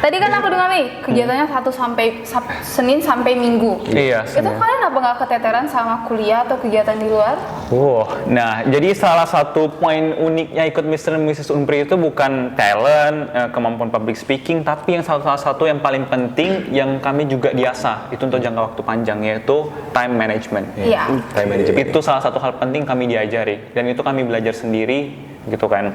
Tadi kan aku dengar nih kegiatannya Senin sampai Minggu. Iya. Itu kalian apa nggak keteteran sama kuliah atau kegiatan di luar? Nah jadi salah satu poin uniknya ikut Mr. dan Mrs. Unpri itu bukan talent, kemampuan public speaking, tapi yang salah satu yang paling penting yang kami juga diasah itu untuk jangka waktu panjang, yaitu time management. Iya. Time management. Itu salah satu hal penting kami diajari, dan itu kami belajar sendiri gitu kan.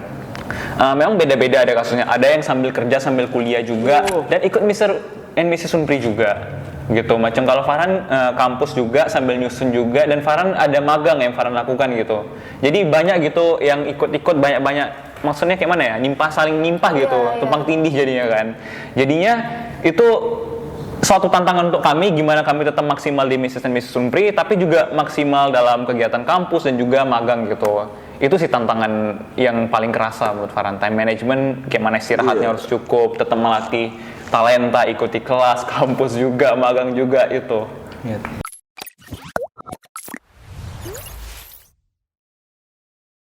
Memang beda-beda ada kasusnya, ada yang sambil kerja sambil kuliah juga dan ikut Mr. and Mrs. Unpri juga gitu. Macam kalau Farhan kampus juga sambil nyusun juga, dan Farhan ada magang yang Farhan lakukan gitu. Jadi banyak gitu yang ikut-ikut, banyak maksudnya kayak mana ya, saling nimpah gitu, tumpang tindih jadinya kan. Jadinya itu suatu tantangan untuk kami, gimana kami tetap maksimal di Mrs. dan Mrs. Unpri tapi juga maksimal dalam kegiatan kampus dan juga magang gitu. Itu sih tantangan yang paling kerasa menurut Farhan. Time management, kayak mana istirahatnya harus cukup, tetap melatih talenta, ikuti kelas, kampus juga, magang juga itu.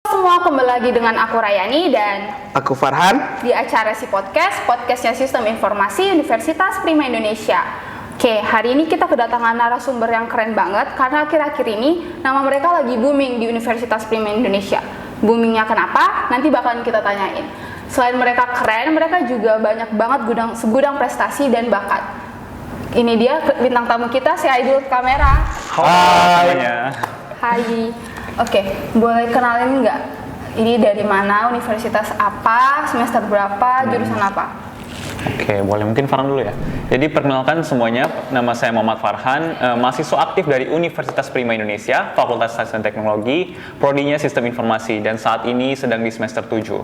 Semua kembali lagi dengan aku Rayani dan Aku Farhan. di acara podcastnya Sistem Informasi Universitas Prima Indonesia. Oke, hari ini kita kedatangan narasumber yang keren banget karena akhir-akhir ini nama mereka lagi booming di Universitas Prima Indonesia. Boomingnya kenapa? Nanti bakalan kita tanyain. Selain mereka keren, mereka juga banyak banget segudang prestasi dan bakat. Ini dia bintang tamu kita, si Aidul Kamera. Hai. Hai. Oke, boleh kenalin nggak? Ini dari mana, universitas apa, semester berapa, jurusan apa? Oke, boleh mungkin Farhan dulu ya. Jadi perkenalkan semuanya, nama saya Muhammad Farhan, mahasiswa aktif dari Universitas Prima Indonesia, Fakultas Sains dan Teknologi, prodinya Sistem Informasi, dan saat ini sedang di semester 7.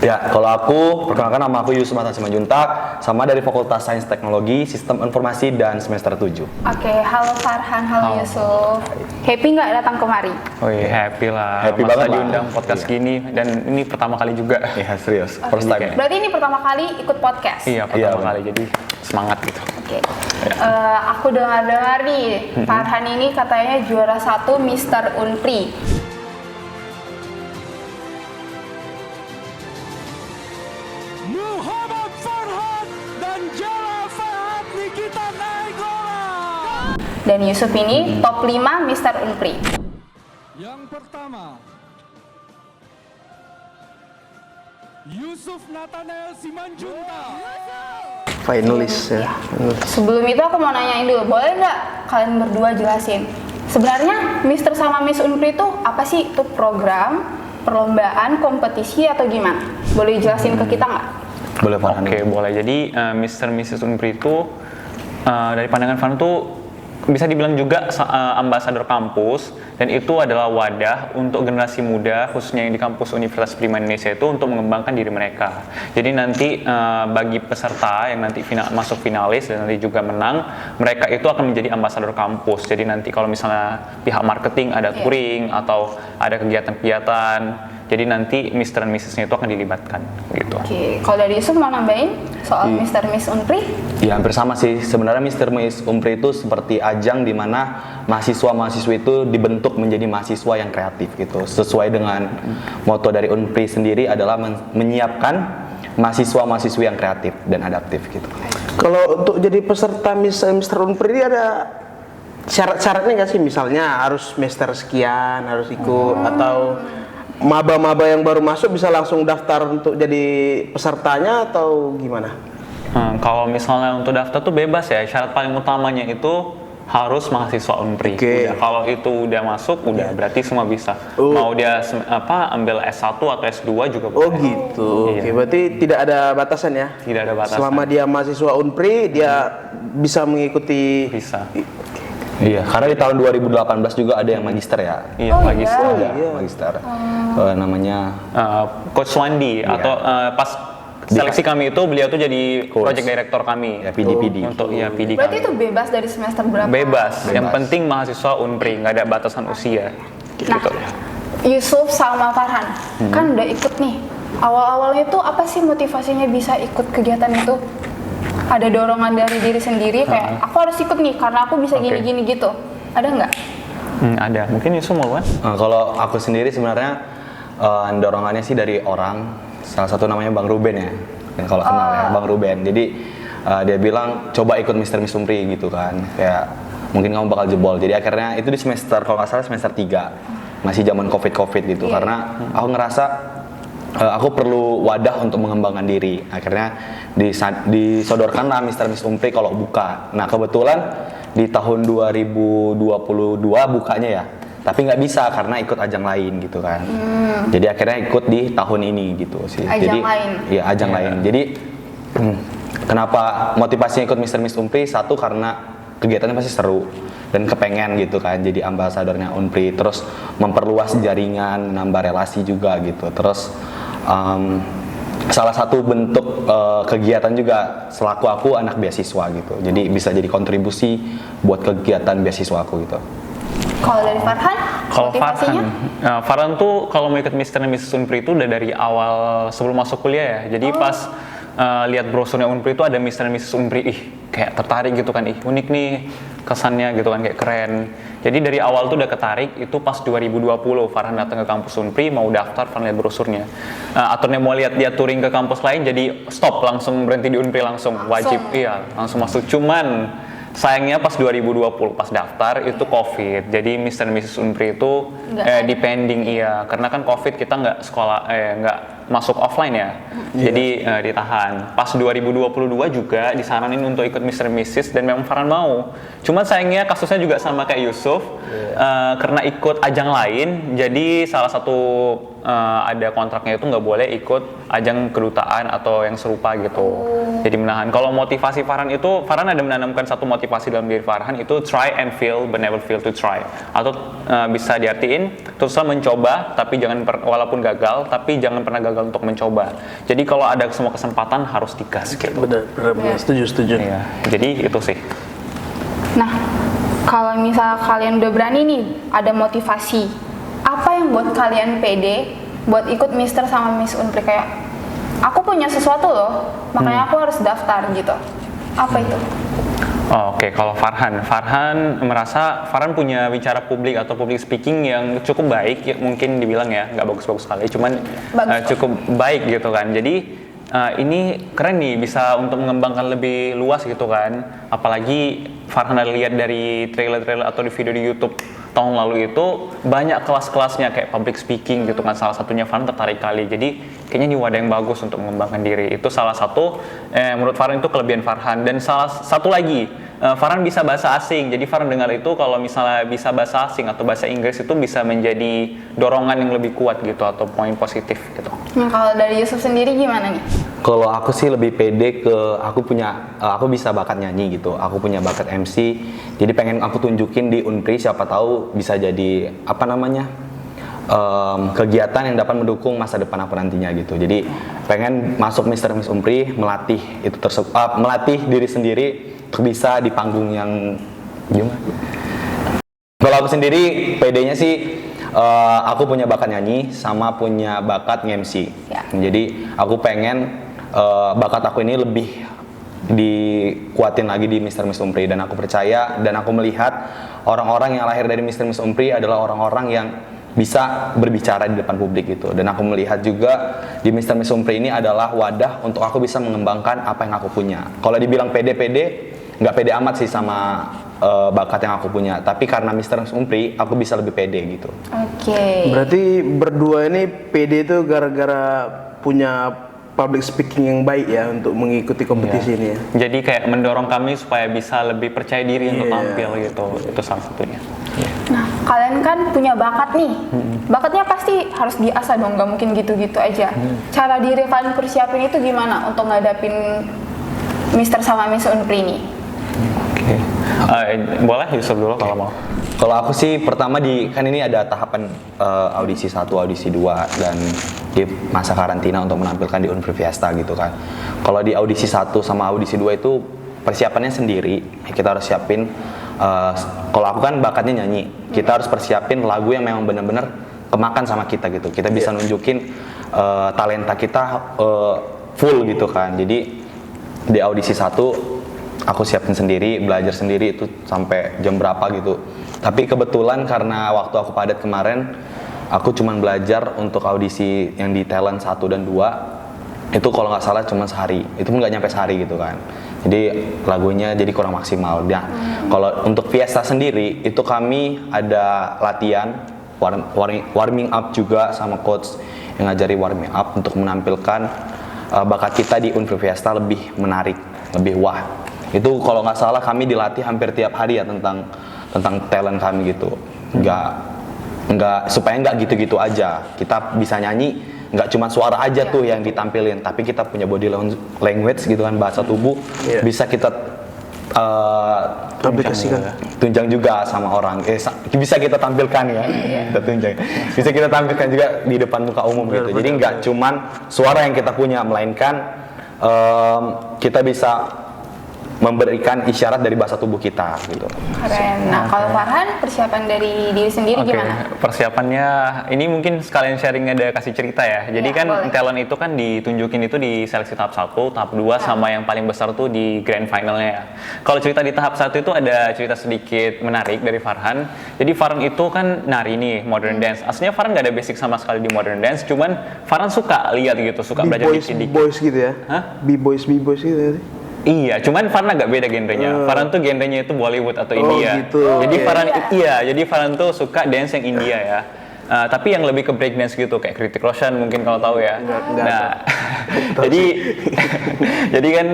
Ya, kalau aku, perkenalkan nama aku Yusuf Mata Simanjuntak, sama dari Fakultas Sains Teknologi, Sistem Informasi dan semester 7. Oke, halo Farhan, halo Yusuf. Happy nggak datang kemari? Oh iya, happy lah. Happy Masa banget lah. diundang podcast gini, dan ini pertama kali juga. Iya, serius. First time. Berarti ini pertama kali ikut podcast? Iya, pertama kali, jadi semangat gitu. Oke. Aku dengar-dengar nih, Farhan ini katanya juara 1 Mr. Unpri. Muhammad Farhan dan Jala Fahad Nikita Naigola. Dan Yusuf ini top 5 Mr. Unpri. Yang pertama, Yusuf Nathanael Simanjuntak. Finalis ya. Sebelum itu aku mau nanyain dulu, boleh nggak kalian berdua jelasin sebenarnya Mr. sama Miss Unpri itu apa sih? Itu program, perlombaan, kompetisi atau gimana? Boleh jelasin ke kita nggak? Boleh Farhan. Oke, boleh. Jadi Mr. Mrs. Unpri itu dari pandangan Farhan tuh bisa dibilang juga ambasador kampus, dan itu adalah wadah untuk generasi muda khususnya yang di kampus Universitas Prima Indonesia itu untuk mengembangkan diri mereka. Jadi nanti bagi peserta yang nanti masuk finalis dan nanti juga menang, mereka itu akan menjadi ambasador kampus. Jadi nanti kalau misalnya pihak marketing ada touring atau ada kegiatan-kegiatan, jadi nanti Mr. dan Mrs.-nya itu akan dilibatkan gitu. Oke, kalau dari Yusuf mau nambahin soal Mr. Miss Unpri? Ya, hampir sama sih. Sebenarnya Mr. Miss Unpri itu seperti ajang di mana mahasiswa-mahasiswa itu dibentuk menjadi mahasiswa yang kreatif gitu. Sesuai dengan moto dari Unpri sendiri adalah menyiapkan mahasiswa-mahasiswi yang kreatif dan adaptif gitu. Kalau untuk jadi peserta Mr. Unpri ini ada syarat-syaratnya nggak sih? Misalnya harus semester sekian harus ikut, atau maba-maba yang baru masuk bisa langsung daftar untuk jadi pesertanya atau gimana? Kalau misalnya untuk daftar tuh bebas ya. Syarat paling utamanya itu harus mahasiswa Unpri. Oke. Udah, kalau itu udah masuk, udah berarti semua bisa. Mau dia ambil S1 atau S2 juga boleh. Oh gitu. Iya. Oke, berarti tidak ada batasan ya? Tidak ada batasan. Selama dia mahasiswa Unpri, dia bisa mengikuti. Bisa. Iya, karena di tahun 2018 juga ada yang magister ya. Iya, magister. Ada magister. Namanya Coach Wandi atau pas seleksi kami itu beliau tuh jadi project director kami ya, PDPD. untuk ya PD Berarti kami. itu bebas dari semester berapa? Bebas. Yang penting mahasiswa Unpri, nggak ada batasan usia. Nah, Yusuf sama Farhan kan udah ikut nih. Awal-awalnya tuh apa sih motivasinya bisa ikut kegiatan itu? Ada dorongan dari diri sendiri kayak aku harus ikut nih karena aku bisa gini-gini gitu. Ada nggak? Ada. Mungkin Yusuf mau kan? kalau aku sendiri sebenarnya dorongannya sih dari orang. Salah satu namanya Bang Ruben ya. kalau kenal ya, Bang Ruben. Jadi dia bilang coba ikut Mr. Miss Umpri gitu kan, kayak mungkin kamu bakal jebol. Jadi akhirnya itu di semester, kalau nggak salah semester 3, masih zaman covid gitu. Karena aku ngerasa aku perlu wadah untuk mengembangkan diri. Akhirnya disodorkanlah Mr. Miss Umpri kalau buka. Nah kebetulan di tahun 2022 bukanya ya, tapi nggak bisa karena ikut ajang lain gitu kan. Jadi akhirnya ikut di tahun ini gitu sih. Ajang lain. Iya, ajang lain. Jadi kenapa motivasinya ikut Mr. Miss Umpri? Satu karena kegiatannya pasti seru dan kepengen gitu kan jadi ambasadornya Umpri, terus memperluas jaringan, nambah relasi juga gitu. Terus salah satu bentuk kegiatan juga selaku aku anak beasiswa gitu. Jadi bisa jadi kontribusi buat kegiatan beasiswa aku gitu. Kalau dari Farhan, Kalau motivasinya? Farhan tuh kalau mau ikut Mr. dan Mrs. Unpri itu udah dari awal sebelum masuk kuliah ya. Jadi pas lihat brosurnya Unpri itu ada Mr. dan Mrs. Unpri, ih kayak tertarik gitu kan, ih unik nih kesannya gitu kan, kayak keren. Jadi dari awal tuh udah ketarik, itu pas 2020 Farhan datang ke kampus Unpri mau daftar, Farhan lihat brosurnya. Aturnya mau lihat dia touring ke kampus lain, jadi stop, langsung berhenti di Unpri langsung wajib, iya langsung masuk. Cuman sayangnya pas 2020 pas daftar itu COVID, jadi Mr. dan Mrs. Unpri itu depending karena kan COVID kita nggak sekolah nggak masuk offline ya, jadi ditahan. Pas 2022 juga disaranin untuk ikut Mr. dan Mrs. dan memang Farhan mau. Cuman sayangnya kasusnya juga sama kayak Yusuf, karena ikut ajang lain, jadi salah satu ada kontraknya itu nggak boleh ikut ajang kedutaan atau yang serupa gitu. Jadi menahan. Kalau motivasi Farhan itu, Farhan ada menanamkan satu motivasi dalam diri Farhan itu try and fail but never fail to try. Atau bisa diartiin teruslah mencoba tapi jangan walaupun gagal tapi jangan pernah gagal untuk mencoba. Jadi kalau ada semua kesempatan harus digas gitu. Benar, setuju. Iya. Jadi itu sih. Nah, kalau misal kalian udah berani nih, ada motivasi, apa yang buat kalian pede buat ikut Mister sama Miss Unpri? Kayak aku punya sesuatu loh, makanya aku harus daftar gitu. Apa itu? Oke, kalau Farhan merasa Farhan punya bicara publik atau public speaking yang cukup baik, ya, mungkin dibilang ya nggak bagus-bagus sekali, cuman cukup baik gitu kan. Jadi ini keren nih, bisa untuk mengembangkan lebih luas gitu kan. Apalagi Farhan ada lihat dari trailer-trailer atau di video di YouTube tahun lalu itu banyak kelas-kelasnya kayak public speaking gitu kan. Salah satunya Farhan tertarik kali. Jadi kayaknya ini wadah yang bagus untuk mengembangkan diri. Itu salah satu menurut Farhan itu kelebihan Farhan. Dan salah satu lagi, Farhan bisa bahasa asing. Jadi Farhan dengar itu kalau misalnya bisa bahasa asing atau bahasa Inggris itu bisa menjadi dorongan yang lebih kuat gitu atau poin positif gitu. Nah, kalau dari Yusuf sendiri gimana nih? Kalau aku sih lebih pede ke aku bisa bakat nyanyi gitu. Aku punya bakat MC. Jadi pengen aku tunjukin di Unpri, siapa tahu bisa jadi kegiatan yang dapat mendukung masa depan aku nantinya gitu. Jadi pengen masuk Mr. Miss Unpri, melatih diri sendiri untuk bisa di panggung yang gimana? Kalau aku sendiri pedenya sih aku punya bakat nyanyi sama punya bakat nge-MC. Ya. Jadi aku pengen bakat aku ini lebih dikuatin lagi di Mr. Miss Unpri, dan aku percaya dan aku melihat orang-orang yang lahir dari Mr. Miss Unpri adalah orang-orang yang bisa berbicara di depan publik gitu. Dan aku melihat juga di Mr. Miss Unpri ini adalah wadah untuk aku bisa mengembangkan apa yang aku punya. Kalau dibilang pede-pede, nggak pede amat sih sama bakat yang aku punya, tapi karena Mr. Miss Unpri aku bisa lebih pede gitu. Oke. Berarti berdua ini pede itu gara-gara punya public speaking yang baik ya untuk mengikuti kompetisi ini ya. Jadi kayak mendorong kami supaya bisa lebih percaya diri untuk tampil gitu. Itu salah satunya. Nah, kalian kan punya bakat nih. Bakatnya pasti harus diasah dong, nggak mungkin gitu-gitu aja. Cara diri kalian persiapin itu gimana untuk ngadapin Mister sama Miss Unpri ini? Oke. Boleh Yusuf dulu kalau mau. Kalau aku sih pertama kan ini ada tahapan audisi 1, audisi 2 dan di masa karantina untuk menampilkan di Unpri Fiesta gitu kan. Kalau di audisi 1 sama audisi 2 itu persiapannya sendiri. Kita harus siapin kalau aku kan bakatnya nyanyi. Kita harus persiapin lagu yang memang benar-benar kemakan sama kita gitu. Kita bisa nunjukin talenta kita full gitu kan. Jadi di audisi 1 aku siapin sendiri, belajar sendiri itu sampai jam berapa gitu. Tapi kebetulan karena waktu aku padat kemarin, aku cuman belajar untuk audisi yang di talent 1 dan 2 itu kalau nggak salah cuma sehari, itu pun nggak nyampe sehari gitu kan. Jadi lagunya jadi kurang maksimal. Nah, kalau untuk Fiesta sendiri itu kami ada latihan warming up juga sama coach yang ngajari warming up untuk menampilkan bakat kita di Unpri Fiesta lebih menarik, lebih wah. Itu kalau nggak salah kami dilatih hampir tiap hari ya tentang talent kami gitu. Nggak supaya nggak gitu-gitu aja. Kita bisa nyanyi nggak cuma suara aja tuh yang ditampilin, tapi kita punya body language gitu kan, bahasa tubuh bisa kita aplikasikan, tunjang juga sama orang, bisa kita tampilkan ya, kita tunjang, bisa kita tampilkan juga di depan muka umum gitu. Jadi nggak cuman suara yang kita punya, melainkan kita bisa memberikan isyarat dari bahasa tubuh kita gitu. Keren. Nah, kalau Farhan, persiapan dari diri sendiri gimana? Persiapannya ini mungkin sekalian sharing, ada kasih cerita ya. Jadi kan boleh. talent itu kan ditunjukin itu di seleksi tahap 1, tahap 2 sama yang paling besar tuh di grand finalnya ya. Kalau cerita di tahap 1 itu ada cerita sedikit menarik dari Farhan. Jadi Farhan itu kan nari nih, modern dance. Aslinya Farhan nggak ada basic sama sekali di modern dance, cuman Farhan suka lihat gitu, suka belajar dikit-dikit. B-boys gitu ya? Hah? B-boys gitu ya? Iya, cuman Farhan agak beda genrenya. Farhan tuh genrenya itu Bollywood atau India. Gitu. Jadi Farhan tuh suka dance yang India ya. Tapi yang lebih ke breakdance gitu, kayak Kritik Roshan mungkin kalau tahu ya. Nah, jadi kan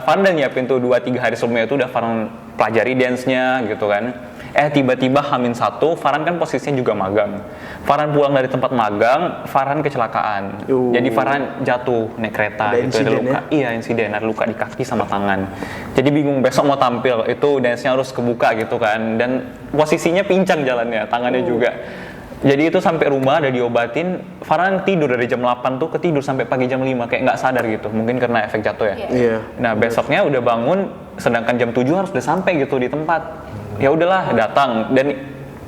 Farhan udah nyiapin tuh 2-3 hari sebelumnya itu udah Farhan pelajari dance-nya gitu kan. Tiba-tiba H-1, Farhan kan posisinya juga magang. Farhan pulang dari tempat magang, Farhan kecelakaan. Jadi Farhan jatuh naik kereta gitu, ada luka. Iya, insiden, ada luka di kaki sama tangan. Jadi bingung besok mau tampil, itu dance-nya harus kebuka gitu kan. Dan posisinya pincang jalannya, tangannya juga. Jadi itu sampai rumah udah diobatin, Farhan tidur dari jam 8 tuh ketidur sampai pagi jam 5 kayak nggak sadar gitu. Mungkin karena efek jatuh ya. Iya. Nah, besoknya udah bangun sedangkan jam 7 harus udah sampai gitu di tempat. Ya udahlah, datang, dan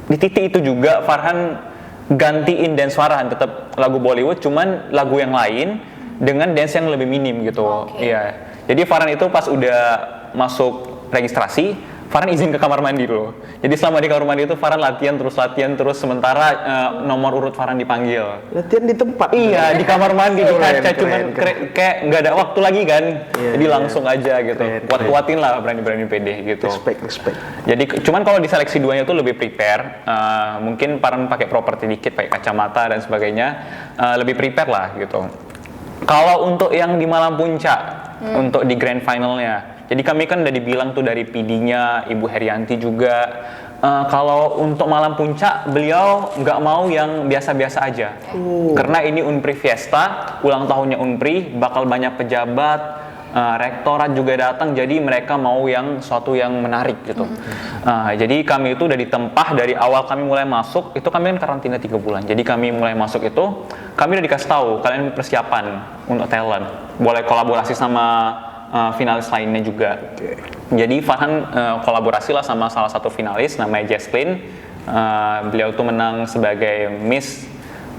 di titik itu juga Farhan gantiin dance Farhan, tetap lagu Bollywood cuman lagu yang lain dengan dance yang lebih minim gitu. Iya. Jadi Farhan itu pas udah masuk registrasi, Farhan izin ke kamar mandi dulu. Jadi selama di kamar mandi itu Farhan latihan terus sementara nomor urut Farhan dipanggil. Latihan di tempat? Iya, di kamar mandi, di kaca, keren. cuman kayak nggak ada waktu lagi kan. Jadi langsung aja gitu. Kuat-kuatin lah, berani-berani pede gitu. Respect. Jadi cuman kalau di seleksi 2-nya itu lebih prepare, mungkin Farhan pakai properti dikit, pakai kacamata dan sebagainya, lebih prepare lah gitu. Kalau untuk yang di Malam Puncak, untuk di grand finalnya, jadi kami kan udah dibilang tuh dari PD-nya, Ibu Herianti juga, kalau untuk Malam Puncak beliau nggak mau yang biasa-biasa aja. Karena ini Unpri Fiesta, ulang tahunnya Unpri, bakal banyak pejabat, rektorat juga datang, jadi mereka mau yang suatu yang menarik gitu. Jadi kami itu udah ditempah dari awal kami mulai masuk, itu kami kan karantina 3 bulan. Jadi kami mulai masuk itu, kami udah dikasih tahu, kalian persiapan untuk talent, boleh kolaborasi sama finalis lainnya juga. Jadi Farhan kolaborasi lah sama salah satu finalis namanya Jesslyn. Beliau tuh menang sebagai Miss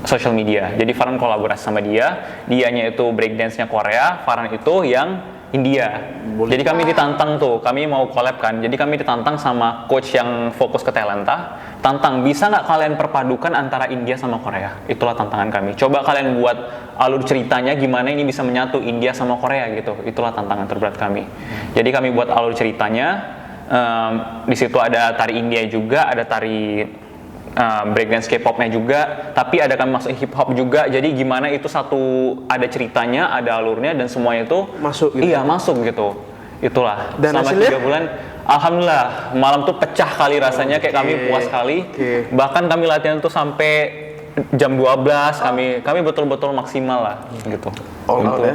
Social Media. Jadi Farhan kolaborasi sama dia. Dianya itu breakdance-nya Korea, Farhan itu yang India. Jadi kami ditantang tuh, kami mau collab kan. Jadi kami ditantang sama coach yang fokus ke talenta. Tantang, bisa nggak kalian perpadukan antara India sama Korea? Itulah tantangan kami. Coba kalian buat alur ceritanya gimana ini bisa menyatu India sama Korea gitu. Itulah tantangan terberat kami. Jadi kami buat alur ceritanya. Di situ ada tari India juga, ada tari breakdance K-popnya juga, tapi ada kami masuk hip hop juga. Jadi gimana itu satu, ada ceritanya, ada alurnya, dan semuanya itu masuk gitu. Iya, masuk gitu. Itulah. Dan selama hasilnya? 3 bulan, alhamdulillah malam tuh pecah kali rasanya, kayak kami puas sekali. Bahkan kami latihan tuh sampai jam 12, kami betul-betul maksimal lah gitu. All out ya?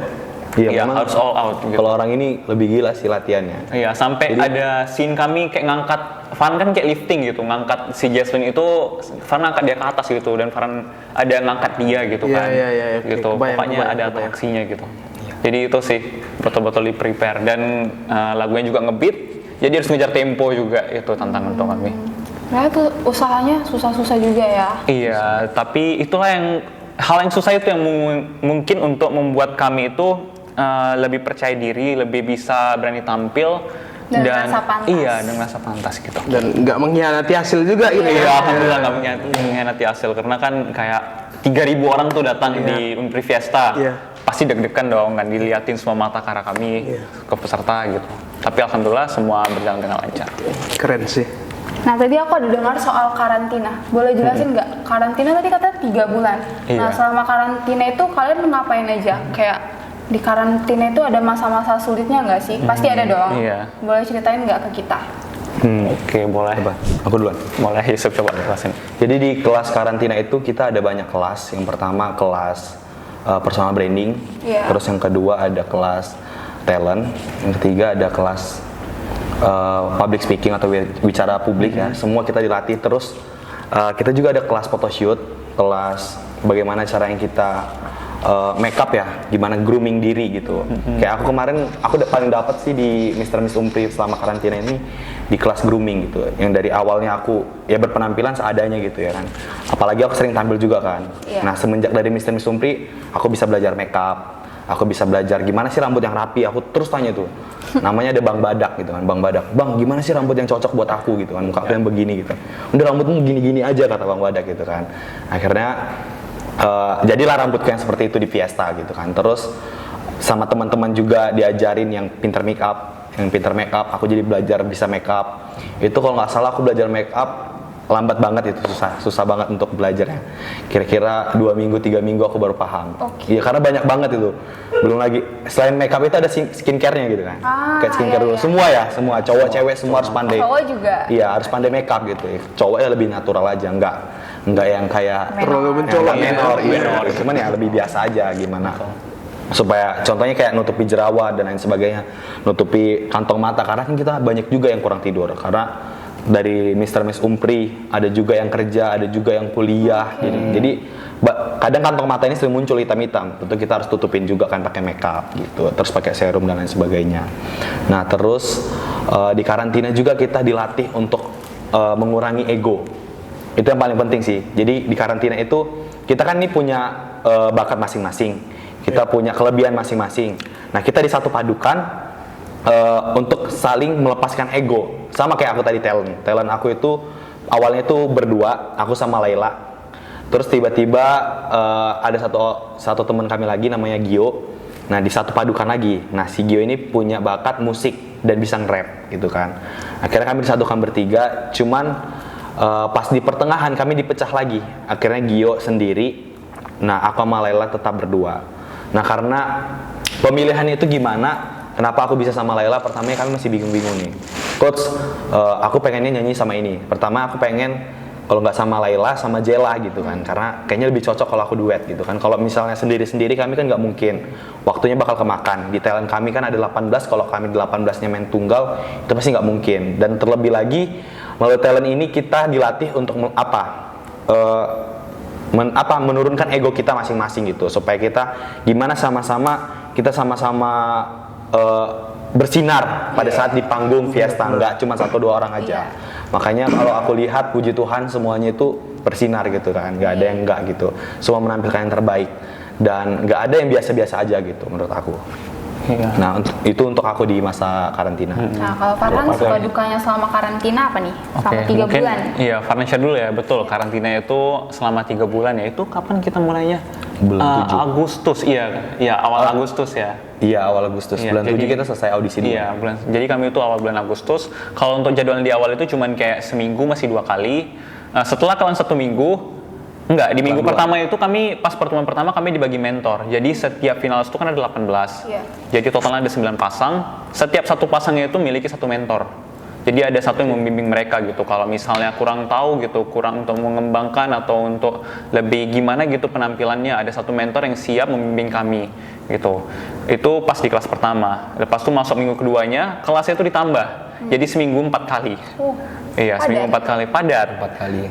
Iya, memang harus all out gitu. Kalau orang ini lebih gila sih latihannya. Iya, sampai ada scene kami kayak ngangkat, Farhan kan kayak lifting gitu, ngangkat si Jesslyn itu, Farhan ngangkat dia ke atas gitu, dan Farhan ada ngangkat dia gitu kan. Iya, oke. Gitu. Pokoknya ada atraksinya gitu. Jadi itu sih betul-betul di prepare, dan lagunya juga ngebeat, jadi harus ngejar tempo juga, itu tantangan untuk kami. Nah, itu usahanya susah-susah juga ya. Iya, tapi itulah hal yang susah itu yang mungkin untuk membuat kami itu lebih percaya diri, lebih bisa berani tampil, dan merasa pantas. Iya, dan merasa pantas gitu. Dan nggak mengkhianati hasil juga gitu Iya, ya. alhamdulillah nggak mengkhianati hasil, karena kan kayak 3.000 orang tuh datang di Unpri Fiesta. pasti deg-degan dong kan, diliatin semua mata ke arah kami, ke peserta gitu. Tapi alhamdulillah semua berjalan dengan lancar. Keren sih. Nah tadi aku ada dengar soal karantina, boleh jelasin nggak? Karantina tadi katanya 3 bulan. Iya. Nah selama karantina itu kalian ngapain aja? Kayak di karantina itu ada masa-masa sulitnya nggak sih? Pasti ada dong. Iya. Boleh ceritain nggak ke kita? Oke, boleh. Aku duluan. Boleh, Yusuf coba jelasin. Jadi di kelas karantina itu kita ada banyak kelas. Yang pertama kelas personal branding, Iya. terus yang kedua ada kelas talent, yang ketiga ada kelas public speaking atau bicara publik ya. Semua kita dilatih. Terus kita juga ada kelas photoshoot, kelas bagaimana cara yang kita make up ya, gimana grooming diri gitu. Kayak aku kemarin, aku paling dapat sih di Mr. Miss Umpri selama karantina ini di kelas grooming gitu. Yang dari awalnya aku ya berpenampilan seadanya gitu ya kan. Apalagi aku sering tampil juga kan. Iya. Nah semenjak dari Mr. Miss Umpri, aku bisa belajar make up. Aku bisa belajar gimana sih rambut yang rapi. Aku terus tanya tuh, namanya ada Bang Badak gitu kan. Bang Badak, Bang gimana sih rambut yang cocok buat aku gitu kan. Muka aku yang begini gitu. Udah rambutmu gini-gini aja kata Bang Badak gitu kan. Akhirnya jadilah rambutku yang seperti itu di Fiesta gitu kan. Terus sama teman-teman juga diajarin yang pinter make up, aku jadi belajar bisa make up. Itu kalau nggak salah aku belajar make up lambat banget, itu susah banget untuk belajarnya. Kira-kira 2 minggu 3 minggu aku baru paham. Oke. Iya karena banyak banget itu. Belum lagi selain make up itu ada skincare-nya gitu kan. Kayak skincare iya, dulu. iya. Semua ya, semua cowok cewek semua harus pandai. Cowok juga. Iya, harus pandai make up gitu. Cowoknya lebih natural aja, enggak yang kayak Terlalu mencolok ya. menor, cuman ya lebih biasa aja gimana supaya contohnya kayak nutupi jerawat dan lain sebagainya, nutupi kantong mata karena kan kita banyak juga yang kurang tidur karena dari Mr. Miss Umpri ada juga yang kerja, ada juga yang kuliah jadi kadang kantong mata ini sering muncul hitam-hitam, tentu kita harus tutupin juga kan pakai makeup gitu, terus pakai serum dan lain sebagainya. Nah terus di karantina juga kita dilatih untuk mengurangi ego. Itu yang paling penting sih. Jadi di karantina itu kita kan ini punya bakat masing-masing, kita punya kelebihan masing-masing. Nah kita di satu padukan untuk saling melepaskan ego. Sama kayak aku tadi talent aku itu awalnya itu berdua, aku sama Laila. Terus tiba-tiba ada satu teman kami lagi namanya Gio. Nah di satu padukan lagi. Nah si Gio ini punya bakat musik dan bisa nge-rap gitu kan. Akhirnya kami disatukan bertiga. Cuman pas di pertengahan kami dipecah lagi. Akhirnya Gio sendiri. Nah aku sama Laila tetap berdua. Nah karena pemilihannya itu gimana? Kenapa aku bisa sama Laila? Pertamanya kami masih bingung-bingung nih. Coach, aku pengennya nyanyi sama ini. Pertama aku pengen kalau nggak sama Laila, sama Jella gitu kan. Karena kayaknya lebih cocok kalau aku duet gitu kan. Kalau misalnya sendiri-sendiri kami kan nggak mungkin. Waktunya bakal kemakan. Di talent kami kan ada 18, kalau kami 18-nya main tunggal, itu pasti nggak mungkin. Dan terlebih lagi, melalui talent ini kita dilatih untuk menurunkan ego kita masing-masing gitu. Supaya kita gimana kita sama-sama bersinar pada saat di panggung Fiesta, nggak cuma 1-2 orang aja. Makanya kalau aku lihat puji Tuhan semuanya itu bersinar gitu kan, nggak ada yang enggak gitu, semua menampilkan yang terbaik dan nggak ada yang biasa-biasa aja gitu menurut aku. Nah itu untuk aku di masa karantina. Nah kalau Farhan suka dukanya selama karantina apa nih? Selama 3 mungkin, bulan. Iya, Farhan share dulu ya, betul. Karantina itu selama 3 bulan ya. Itu kapan kita mulainya? Bulan 7. Agustus, iya awal Agustus ya. Iya awal Agustus, Iya, bulan 7 jadi- kita selesai audisi dulu. Iya, jadi kami itu awal bulan Agustus. Kalau untuk jadwal di awal itu cuman kayak seminggu masih 2 kali. Setelah kalian 1 minggu, enggak, di minggu pertama itu kami pas pertemuan pertama kami dibagi mentor. Jadi setiap finalis itu kan ada 18. Iya. Jadi totalnya ada 9 pasang. Setiap satu pasangnya itu memiliki 1 mentor. Jadi ada satu yang membimbing mereka gitu. Kalau misalnya kurang tahu gitu, kurang untuk mengembangkan atau untuk lebih gimana gitu penampilannya, ada 1 mentor yang siap membimbing kami gitu. Itu pas di kelas pertama. Lepas itu masuk minggu keduanya, kelasnya itu ditambah. Jadi seminggu 4 kali. Iya, seminggu 4 kali. Padat. 4 kali.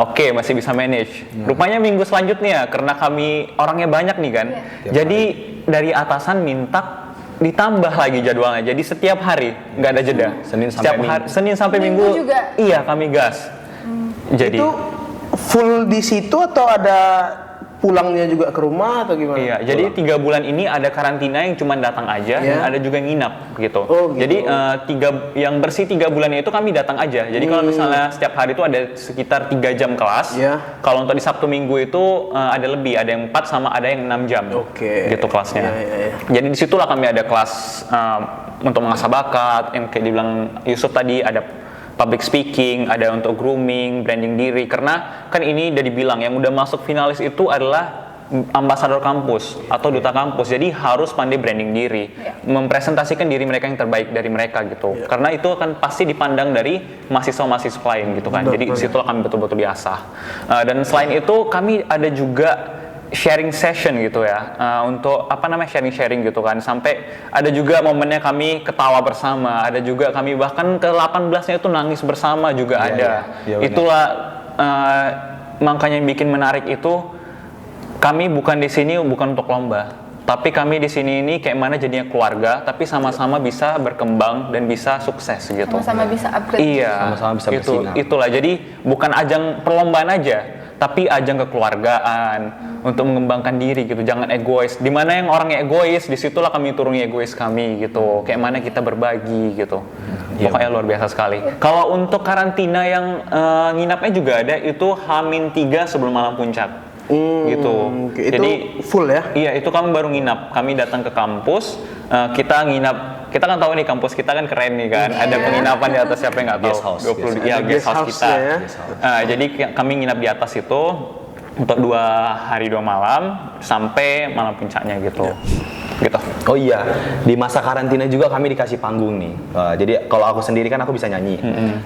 Oke, masih bisa manage. Rupanya minggu selanjutnya, karena kami orangnya banyak nih kan, jadi dari atasan minta ditambah lagi jadwalnya. Jadi setiap hari, nggak ada jeda. Senin sampai Minggu Minggu. juga? Iya, kami gas. Jadi Itu full di situ atau ada pulangnya juga ke rumah atau gimana? Iya, jadi 3 bulan ini ada karantina yang cuma datang aja, Iya. dan ada juga yang nginap gitu. Oh, gitu. Jadi yang bersih 3 bulannya itu kami datang aja. Jadi kalau misalnya setiap hari itu ada sekitar 3 jam kelas. Iya. Kalau untuk di Sabtu Minggu itu ada lebih, ada yang 4 sama ada yang 6 jam. Oke. Gitu kelasnya. Iya. Jadi disitulah kami ada kelas untuk mengasah bakat, yang kayak dibilang Yusuf tadi, ada public speaking, ada untuk grooming, branding diri. Karena kan ini udah dibilang yang udah masuk finalis itu adalah ambasador kampus atau duta kampus. Jadi harus pandai branding diri, mempresentasikan diri mereka yang terbaik dari mereka gitu. Karena itu akan pasti dipandang dari mahasiswa-mahasiswa lain gitu kan. Jadi disitulah kami betul-betul diasah. Dan selain itu kami ada juga sharing session gitu ya, untuk sharing gitu kan, sampai ada juga momennya kami ketawa bersama, ada juga kami bahkan ke 18-nya itu nangis bersama juga ada. Iya, benar. Itulah makanya yang bikin menarik itu, kami bukan di sini bukan untuk lomba, tapi kami di sini ini kayak mana jadinya keluarga, tapi sama-sama bisa berkembang dan bisa sukses gitu. Sama-sama bisa upgrade. Iya, Sama-sama bisa bersinar. itulah. Jadi bukan ajang perlombaan aja, tapi ajang kekeluargaan untuk mengembangkan diri gitu. Jangan egois. Di mana yang orang egois, disitulah kami turuni egois kami gitu. Kayak mana kita berbagi gitu. Pokoknya luar biasa sekali. Kalau untuk karantina yang nginapnya juga ada, itu H-3 sebelum malam puncak. Gitu. Itu Jadi full ya? Iya, itu kami baru nginap. Kami datang ke kampus, kita nginap. Kita kan tahu nih kampus kita kan keren nih kan. Ada penginapan di atas, siapa yang nggak tahu? Guest house, 20 guest ya, house. guest house Guest kita. house-nya ya. Jadi kami nginap di atas itu untuk 2 hari 2 malam sampai malam puncaknya gitu. Gitu. Oh iya, di masa karantina juga kami dikasih panggung nih. Jadi kalau aku sendiri kan aku bisa nyanyi.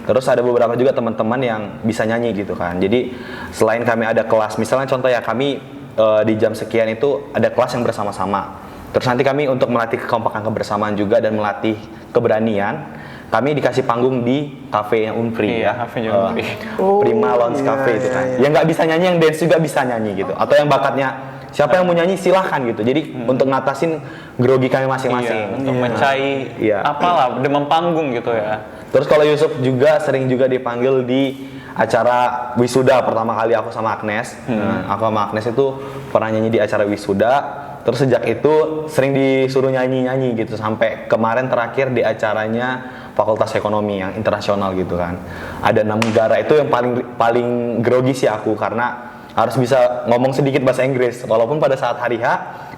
Terus ada beberapa juga teman-teman yang bisa nyanyi gitu kan. Jadi selain kami ada kelas, misalnya contoh ya kami di jam sekian itu ada kelas yang bersama-sama. Terus nanti kami untuk melatih kekompakan kebersamaan juga dan melatih keberanian, kami dikasih panggung di cafe yang Unpri Iya, ya. cafe yang Unpri. Prima Lounge Cafe itu kan. Yang nggak bisa nyanyi, yang dance juga bisa nyanyi gitu. Atau yang bakatnya siapa yang mau nyanyi silahkan gitu. Jadi untuk ngatasin grogi kami masing-masing. Iya, untuk mencari Iya. apalah demam panggung gitu ya. Terus kalau Yusuf juga sering juga dipanggil di acara wisuda pertama kali aku sama Agnes. Nah, aku sama Agnes itu pernah nyanyi di acara wisuda. Terus sejak itu sering disuruh nyanyi-nyanyi gitu sampai kemarin terakhir di acaranya Fakultas Ekonomi yang internasional gitu kan. Ada 6 negara, itu yang paling grogi sih aku karena harus bisa ngomong sedikit bahasa Inggris. Walaupun pada saat hari H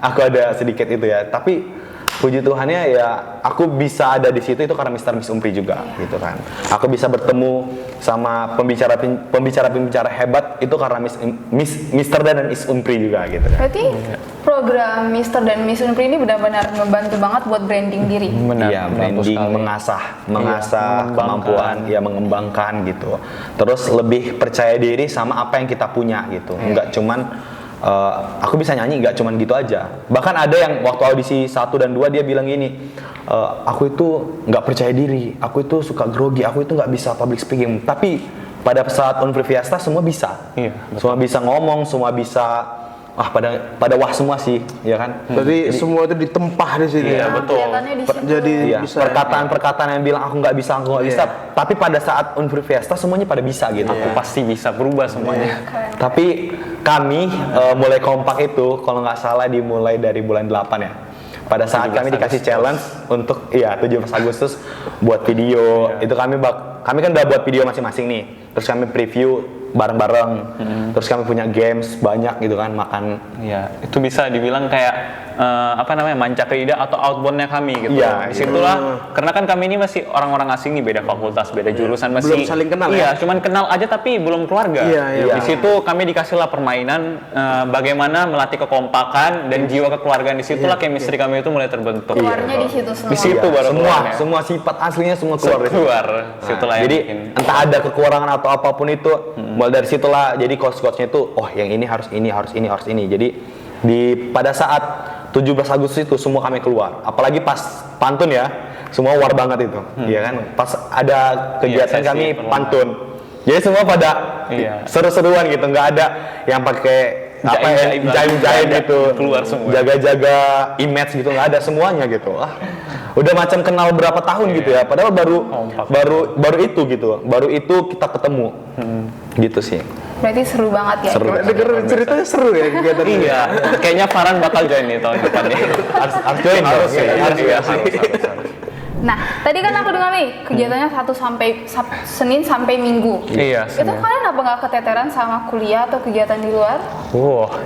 aku ada sedikit itu ya, tapi puji Tuhannya ya aku bisa ada di situ itu karena Mr. Miss Unpri juga gitu kan. Aku bisa bertemu sama pembicara hebat itu karena Mr. dan Miss Unpri juga gitu kan. Berarti program Mr. dan Miss Unpri ini benar-benar membantu banget buat branding diri. Benar. Iya, branding, mengasah kemampuan, ya mengembangkan gitu. Terus lebih percaya diri sama apa yang kita punya gitu. Enggak cuman aku bisa nyanyi, nggak cuman gitu aja. Bahkan ada yang waktu audisi 1 dan 2 dia bilang gini, aku itu nggak percaya diri, aku itu suka grogi, aku itu nggak bisa public speaking. Tapi pada saat Unpri Fiesta semua bisa. Iya, Semua bisa ngomong, semua bisa pada wah semua sih, ya kan? Berarti semua itu ditempah di sini. Iya, ya? betul. Kelihatannya di situ. Jadi Iya, bisa. perkataan-perkataan yang bilang aku nggak bisa, Iya. tapi pada saat Unpri Fiesta semuanya pada bisa gitu. Aku pasti bisa berubah semuanya. Tapi kami mulai kompak itu kalau nggak salah dimulai dari bulan 8 ya. Pada saat 17 kami dikasih Agustus. challenge untuk 17 Agustus buat video. Itu kami kan udah buat video masing-masing nih. Terus kami preview bareng-bareng. Terus kami punya games banyak gitu kan, makan. Iya, itu bisa dibilang kayak manca lidah atau outbound-nya kami gitu. Iya, Disitulah, karena kan kami ini masih orang-orang asing nih, beda fakultas, beda jurusan, masih Belum saling kenal Iya, ya? cuman kenal aja tapi belum keluarga. Iya. Di situ kami dikasihlah permainan bagaimana melatih kekompakan dan jiwa kekeluargaan. Disitulah chemistry kami itu mulai terbentuk. Keluarnya di situ semua. Di situ baru keluarnya. semua sifat aslinya semua keluar. dari situ. keluar. Situlah yang Jadi bikin. entah ada kekurangan atau apapun itu, mulai dari situlah jadi coach-coachnya itu, yang ini harus ini. Jadi pada saat 17 Agustus itu semua kami keluar. Apalagi pas pantun ya, semua war banget itu, ya kan? Pas ada kegiatan Iya, sesi kami perlombaan. pantun. Jadi semua pada Iya. seru-seruan gitu, nggak ada yang pakai jaim-jaim gitu, Keluar semua. jaga-jaga image gitu, nggak ada semuanya gitu. Udah macam kenal berapa tahun gitu ya, padahal Kompak. baru itu gitu, baru itu kita ketemu, gitu sih. Berarti seru banget ya. Seru. Denger ceritanya seru ya kegiatan ini. Iya, kayaknya Farhan bakal join nih tahun depan nih. Harus join Harus dong. ya, Harus. harus. Nah, tadi kan aku dengar nih kegiatannya Senin sampai Minggu. Iya, Itu Senin. kalian apa nggak keteteran sama kuliah atau kegiatan di luar?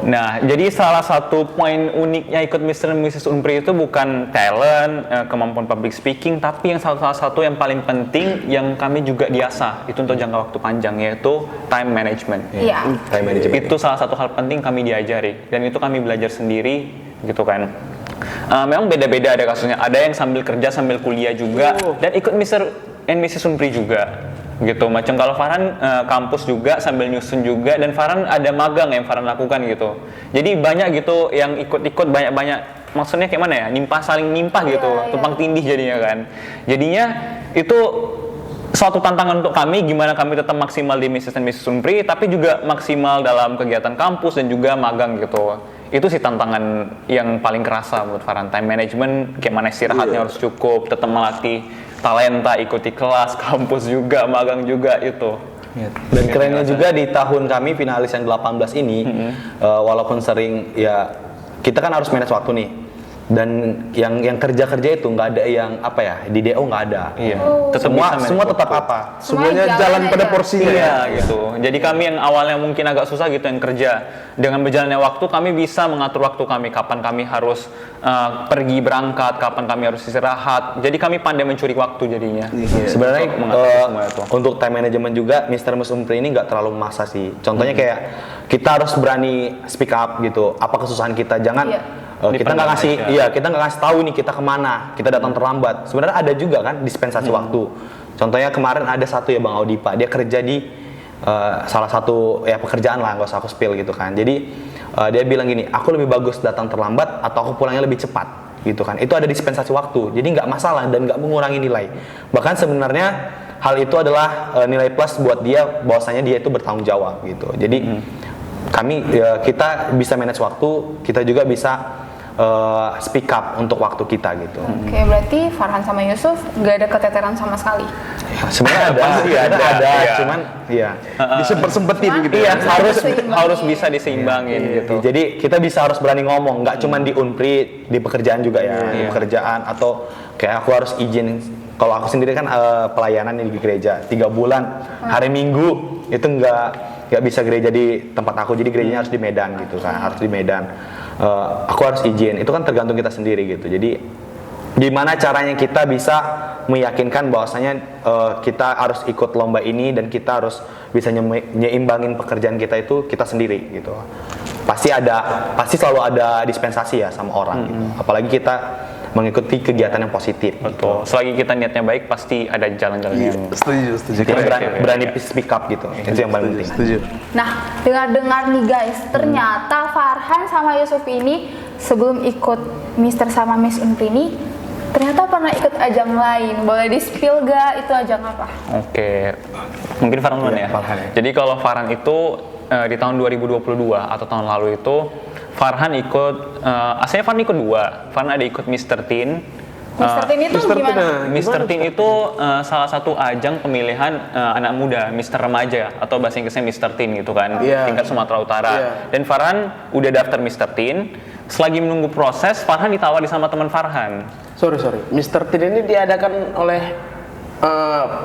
Nah, jadi salah satu poin uniknya ikut Mr. dan Mrs. Unpri itu bukan talent, kemampuan public speaking, tapi yang salah satu yang paling penting yang kami juga diasah itu untuk jangka waktu panjang, yaitu time management. Iya. Time management. Itu salah satu hal penting kami diajari, dan itu kami belajar sendiri, gitu kan. Memang beda-beda ada kasusnya, ada yang sambil kerja sambil kuliah juga, dan ikut Mr. and Mrs. Unpri juga, gitu. Macam kalau Farhan kampus juga sambil nyusun juga, dan Farhan ada magang yang Farhan lakukan gitu. Jadi banyak gitu yang ikut-ikut, banyak-banyak, maksudnya kayak mana ya, saling nimpah gitu, Iya. tumpang tindih jadinya kan. Jadinya itu suatu tantangan untuk kami, gimana kami tetap maksimal di Mrs. dan Mrs. Unpri, tapi juga maksimal dalam kegiatan kampus dan juga magang gitu. Itu sih tantangan yang paling kerasa buat Farhan. Time management, kayak mana istirahatnya harus cukup, tetap melatih talenta, ikuti kelas, kampus juga, magang juga itu. Dan kerennya juga di tahun kami finalis yang 18 ini, walaupun sering ya kita kan harus manage waktu nih. Dan yang kerja-kerja itu nggak ada yang apa ya, di DO nggak ada. Iya. Tetap semua tetap apa? Semuanya Semuanya jalan jalan pada aja. porsinya. Iya gitu. Jadi kami yang awalnya mungkin agak susah gitu yang kerja, dengan berjalannya waktu kami bisa mengatur waktu kami, kapan kami harus pergi berangkat, kapan kami harus istirahat. Jadi kami pandai mencuri waktu jadinya. Sebenarnya Untuk mengatasi semua itu. untuk time management juga Mr. Mus Unpri ini nggak terlalu memaksa sih. Contohnya kayak kita harus berani speak up gitu. Apa kesusahan kita, jangan Iya. kita nggak ngasih, Aja. iya kita nggak ngasih tahu nih kita kemana, kita datang terlambat. Sebenarnya ada juga kan dispensasi waktu. Contohnya kemarin ada satu ya Bang Audipa, dia kerja di salah satu ya pekerjaan lah, nggak usah aku spill gitu kan. Jadi dia bilang gini, aku lebih bagus datang terlambat atau aku pulangnya lebih cepat gitu kan. Itu ada dispensasi waktu, jadi nggak masalah dan nggak mengurangi nilai. Bahkan sebenarnya hal itu adalah nilai plus buat dia, bahwasanya dia itu bertanggung jawab gitu. Jadi kami kita bisa manage waktu, kita juga bisa speak up untuk waktu kita gitu. Oke, berarti Farhan sama Yusuf nggak ada keteteran sama sekali. Sebenarnya ada, Pasti ada, iya. cuman iya. Disempet-sempetin gitu. Iya, harus Diseimbangin. harus bisa diseimbangin gitu. Jadi kita bisa harus berani ngomong, nggak cuman di Unpri, di pekerjaan juga ya, di Iya. pekerjaan atau kayak aku harus izin. Kalau aku sendiri kan pelayanan di gereja 3 bulan, hari Minggu itu nggak bisa gereja di tempat aku, jadi gerejanya harus di Medan gitu kan, harus di Medan. Aku harus izin, itu kan tergantung kita sendiri gitu. Jadi gimana caranya kita bisa meyakinkan bahwasanya kita harus ikut lomba ini dan kita harus bisa nyeimbangin pekerjaan kita itu kita sendiri gitu. Pasti selalu ada dispensasi ya sama orang gitu. Apalagi kita mengikuti kegiatan yang positif. Betul. Selagi kita niatnya baik, pasti ada jalan-jalan yang Setuju. Jadi berani speak up gitu. Itu yang paling penting. Setuju. Nah, dengar-dengar nih guys, ternyata Farhan sama Yusuf ini sebelum ikut Mr. sama Miss Unpri ini ternyata pernah ikut ajang lain. Boleh di-spill gak itu ajang apa? Oke, mungkin Farhan duluan ya. Farhan ya. Jadi kalau Farhan itu di tahun 2022 atau tahun lalu itu Farhan ikut, aslinya Farhan ikut 2. Farhan ada ikut Mr. Teen. Mr. Teen itu Mr. gimana? Teen, Mr. Teen itu salah satu ajang pemilihan anak muda, Mr. Remaja atau bahasa Inggrisnya Mr. Teen gitu kan, Iya. tingkat Sumatera Utara. Iya. Dan Farhan udah daftar Mr. Teen. Selagi menunggu proses, Farhan ditawari sama teman Farhan. Sorry. Mr. Teen ini diadakan oleh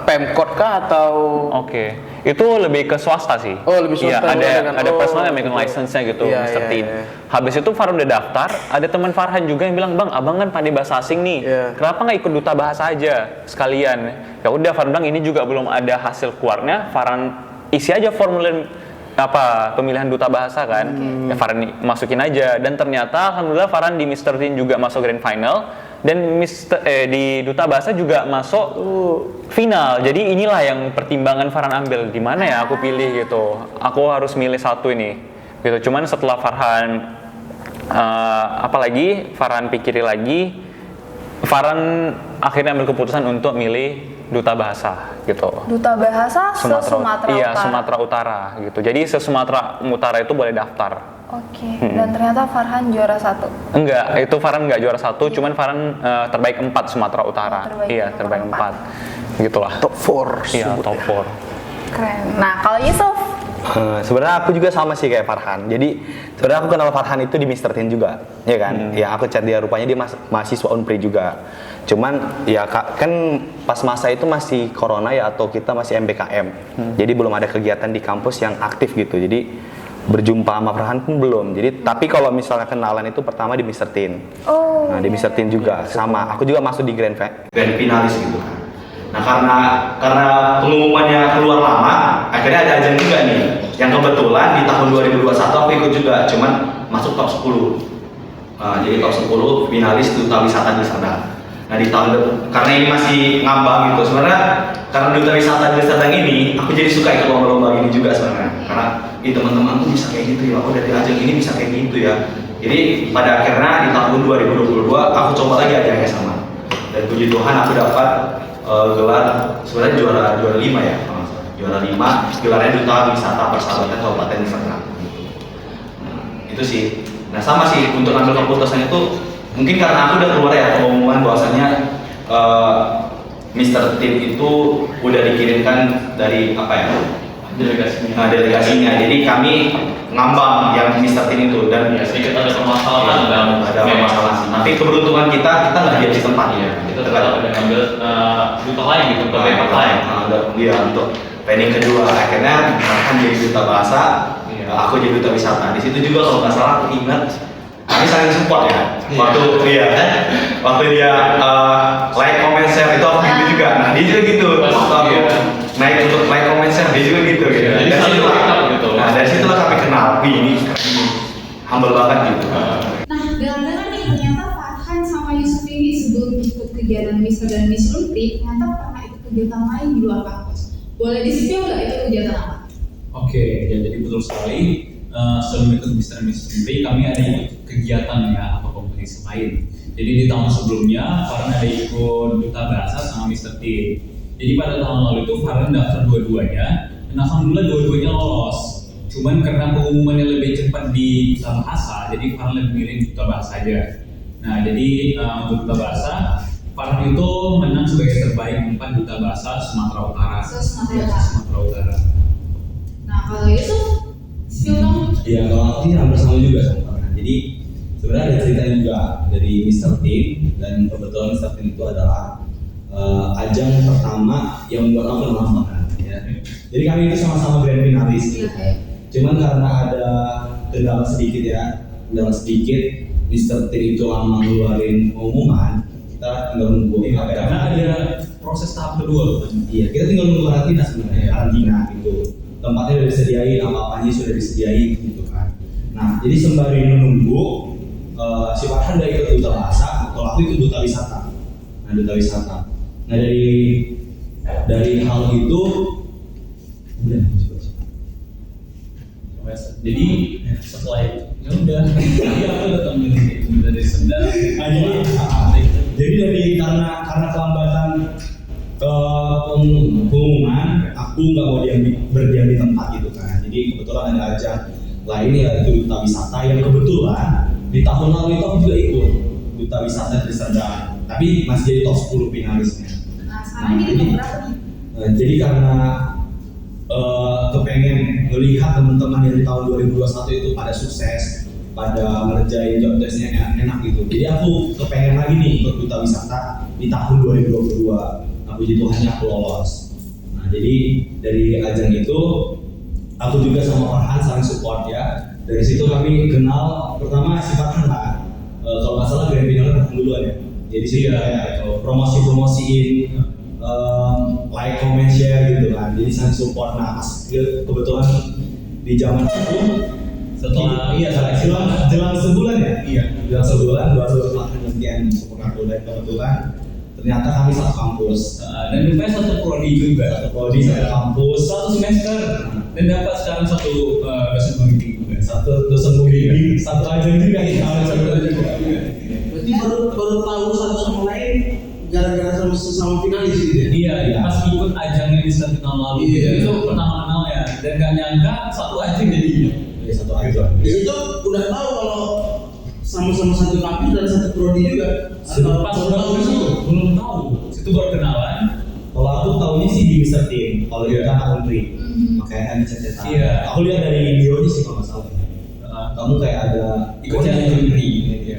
Pemkot kah atau Oke, itu lebih ke swasta sih. Oh, lebih swasta. Iya, ada Oh, personal yang gitu. license-nya gitu, Iya, Mr. iya, Teen. iya. Habis itu Farhan udah daftar, ada teman Farhan juga yang bilang, "Bang, abang kan pandai bahasa asing nih. Iya. Kenapa nggak ikut duta bahasa aja sekalian?" Ya udah, Farhan bilang ini juga belum ada hasil keluarnya. Farhan isi aja formulir pemilihan duta bahasa kan. Ya Farhan masukin aja, dan ternyata alhamdulillah Farhan di Mr. Teen juga masuk grand final. Dan di duta bahasa juga masuk final. Jadi inilah yang pertimbangan Farhan ambil, di mana ya aku pilih gitu. Aku harus milih satu ini gitu. Cuman setelah Farhan apalagi Farhan pikiri lagi, Farhan akhirnya ambil keputusan untuk milih duta bahasa gitu. Duta bahasa se-Sumatera Iya, Utara. Sumatera Utara gitu. Jadi se-Sumatera Utara itu boleh daftar. Oke, dan ternyata Farhan juara 1. Enggak, itu Farhan enggak juara 1, cuman Farhan terbaik 4 Sumatera Utara. Terbaik Iya, nomor terbaik 4. 4. Gitulah. top 4? Iya, top 4. Keren. Nah, kalau Yusuf Sebenarnya aku juga sama sih kayak Farhan. Jadi sebenarnya aku kenal Farhan itu di Mr. Tin juga, ya kan? Ya aku chat dia, rupanya dia mahasiswa Unpri juga. Cuman ya kan pas masa itu masih corona ya, atau kita masih MBKM. Jadi belum ada kegiatan di kampus yang aktif gitu. Jadi berjumpa sama Farhan pun belum. Jadi tapi kalau misalnya kenalan itu pertama di Mr. Tin. Nah di Mr. Tin juga sama. Aku juga masuk di grand finalis gitu kan. Nah karena pengumumannya keluar lama, akhirnya ada ajang juga nih. Yang kebetulan di tahun 2021 aku ikut juga, cuman masuk top 10. Jadi top 10 finalis Duta Wisata di sana. Nah di tahun karena ini masih ngambang gitu, sebenarnya karena Duta Wisata di Serdang ini, aku jadi suka ikut lomba-lomba ini juga sebenarnya. Karena teman-teman tuh bisa kayak gitu ya, aku dari ajang ini bisa kayak gitu ya. Jadi pada akhirnya di tahun 2022 aku coba lagi ajangnya sama. Dan puji Tuhan aku dapat gelar sebenarnya juara 5 ya, juara 5, gelarnya Duta Wisata Persahabatan Kabupaten Serdang. Itu sih. Nah sama sih untuk ambil keputusan itu mungkin karena aku udah keluar ya pengumuman bahwasannya Mr. Tin itu udah dikirimkan dari apa ya? Delegasinya. Jadi kami ngambang yang Mr. Tin itu dan Ya sedikit ada permasalahan ada permasalahan. Tapi keberuntungan kita nggak jadi tempat ya. Kita tetap ada ngambil duta lain gitu, ke tempat lain. Iya untuk planning kedua akhirnya akan jadi duta bahasa. Aku jadi duta wisata. Di situ juga kalau nggak salah aku ingat kami saling support ya. Waktu dia like, comment, share itu aku gitu juga. Nah dia juga gitu. Waktu aku naik untuk like, comment, share dia juga gitu. Jadi Dari saling situ backup gitu. Nah dari situlah kami kenal. Wih ini humble banget gitu. Nah, gara-gara nih ternyata Farhan sama Yusuf ini sebelum ikut kegiatan Mr. dan Miss Unpri, ternyata pernah ikut kegiatan lain di luar kampus. Boleh di-spill nggak itu kegiatan apa? Oke, ya jadi betul sekali. Sebelum ikut Mr. dan Miss Unpri, kami ada ikut kegiatan ya atau kompetisi lain. Jadi di tahun sebelumnya Farhan ada ikut duta bahasa sama Mr. T. Jadi pada tahun lalu itu Farhan daftar dua-duanya, dan alhamdulillah dua-duanya lolos. Cuman karena pengumumannya lebih cepat di duta bahasa, jadi Farhan lebih milih duta bahasa aja. Nah jadi untuk duta bahasa, Farhan itu menang sebagai terbaik 4 duta bahasa Sumatera Utara. Sumatera Utara. Nah, kalau itu spill dong. Iya, kalau aku sih hampir sama juga sama Farhan. Jadi sebenarnya ada cerita juga dari Mr. Tin, dan kebetulan Mr. Tin itu adalah ajang pertama yang membuat aku kenal Farhan. Ya. Jadi kami itu sama-sama grand finalis. Gitu. Cuman karena ada kendala sedikit ya, Mr. Tin itu lama ngeluarin pengumuman, kita tinggal nunggu. Karena ada proses tahap kedua loh. Iya, kita tinggal nunggu karantina sebenarnya, karantina gitu. Tempatnya sudah disediain, apa-apanya sudah disediain gitu kan. Nah, jadi sembari menunggu, si Farhan udah ikut duta bahasa, kalau aku ikut duta wisata. Nah, duta wisata. Nah, dari hal itu, udah Jadi setelah itu ya udah, iya aku tetap milih dari Serdang. Jadi karena kelambatan pengumuman, aku nggak mau berdiam di tempat gitu kan. Jadi kebetulan ada ajang lain yaitu duta wisata yang kebetulan di tahun lalu itu aku juga ikut duta wisata di Serdang, tapi masih jadi top 10 finalisnya. Nah, sekarang ini top berapa nih? Jadi karena kepengen melihat teman-teman yang di tahun 2021 itu pada sukses, pada ngerjain job testnya enak gitu. Jadi aku kepengen lagi nih ikut duta wisata di tahun 2022. Puji Tuhannya aku lolos. Nah jadi dari ajang itu aku juga sama Farhan saling support ya. Dari situ kami kenal pertama si Farhan lah. Kalau nggak salah grand finalnya Farhan duluan ya. Jadi sih kayak promosi-promosiin, like, comment, share gitu kan. Jadi saling support. Nah pas kebetulan di zaman itu setelah jelang sebulan ya. Iya. Jelang sebulan baru Farhan gantian support aku, dan kebetulan ternyata kami satu kampus dan rupanya satu prodi juga, satu kampus, satu semester, dan dapat sekarang satu dosen pembimbing juga, satu dosen pembimbing, satu ajang juga ya. Berarti baru tahu satu sama lain gara-gara sama finalis gitu ya? Iya, pas ikut ajangnya di tahun lalu itu pertama kenal ya, dan gak nyangka satu ajang jadinya. Iya, satu ajang. Itu udah tahu kalau sama-sama satu kampus dan satu prodi juga. Pas belum tahu, situ baru kenalan. Kalau aku tahunya awalnya sih di Mr. Team, kalau dia kan Unpri, makanya kan dicetak. Iya. Aku lihat dari bionya sih kalau nggak salah. Kamu kayak ada Ikutnya Unpri.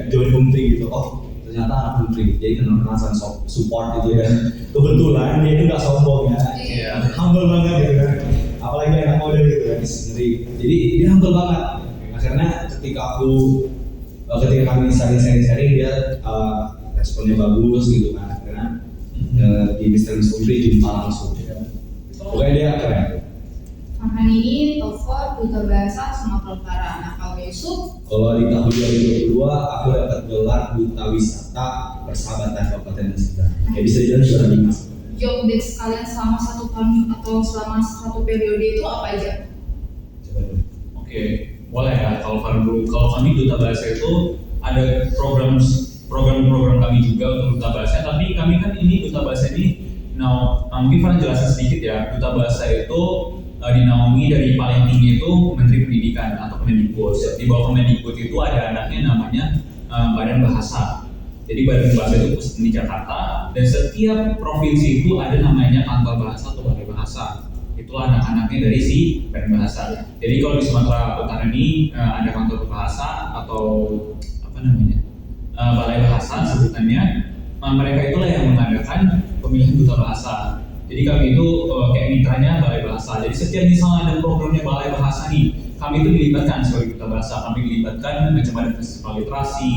join Unpri gitu. Oh ternyata anak Unpri, jadi kenal support gitu ya. Kebetulan dia itu nggak sombong ya, Iya. humble banget gitu kan. Apalagi anak muda gitu kan, ngeri. Jadi dia humble banget. Akhirnya ketika kami sharing dia responnya bagus gitu kan. Akhirnya di Mr. Unpri jumpa langsung. Pokoknya dia keren. Farhan ini TOEFL Duta Bahasa Sumatera Utara. Nah kalau Yusuf, Kalau di tahun 2022 aku dapat gelar Duta Wisata Persahabatan Kabupaten Seberang. Ya bisa dibilang juara 5. job desk kalian selama 1 tahun atau selama 1 periode itu apa aja? Coba dulu. Oke, boleh ya. Kalau kami Duta Bahasa itu ada program kami juga untuk Duta Bahasa. Tapi kami kan ini Duta Bahasa ini, mungkin Farhan jelasin sedikit ya. Duta Bahasa itu dinaungi dari paling tinggi itu Menteri Pendidikan atau Kemendikbud. Di bawah Kemendikbud itu ada anaknya namanya Badan Bahasa. Jadi Badan Bahasa itu pusat di Jakarta, dan setiap provinsi itu ada namanya kantor bahasa atau balai bahasa. Itulah anak-anaknya dari si Badan Bahasa. Jadi kalau di Sumatera Utara ini ada kantor bahasa atau balai bahasa sebutannya. Mereka itulah yang mengadakan pemilihan duta bahasa. Jadi kami itu kayak mitranya balai bahasa. Jadi setiap misalnya ada programnya balai bahasa nih, kami itu dilibatkan sebagai duta bahasa. Kami dilibatkan macam ada festival literasi,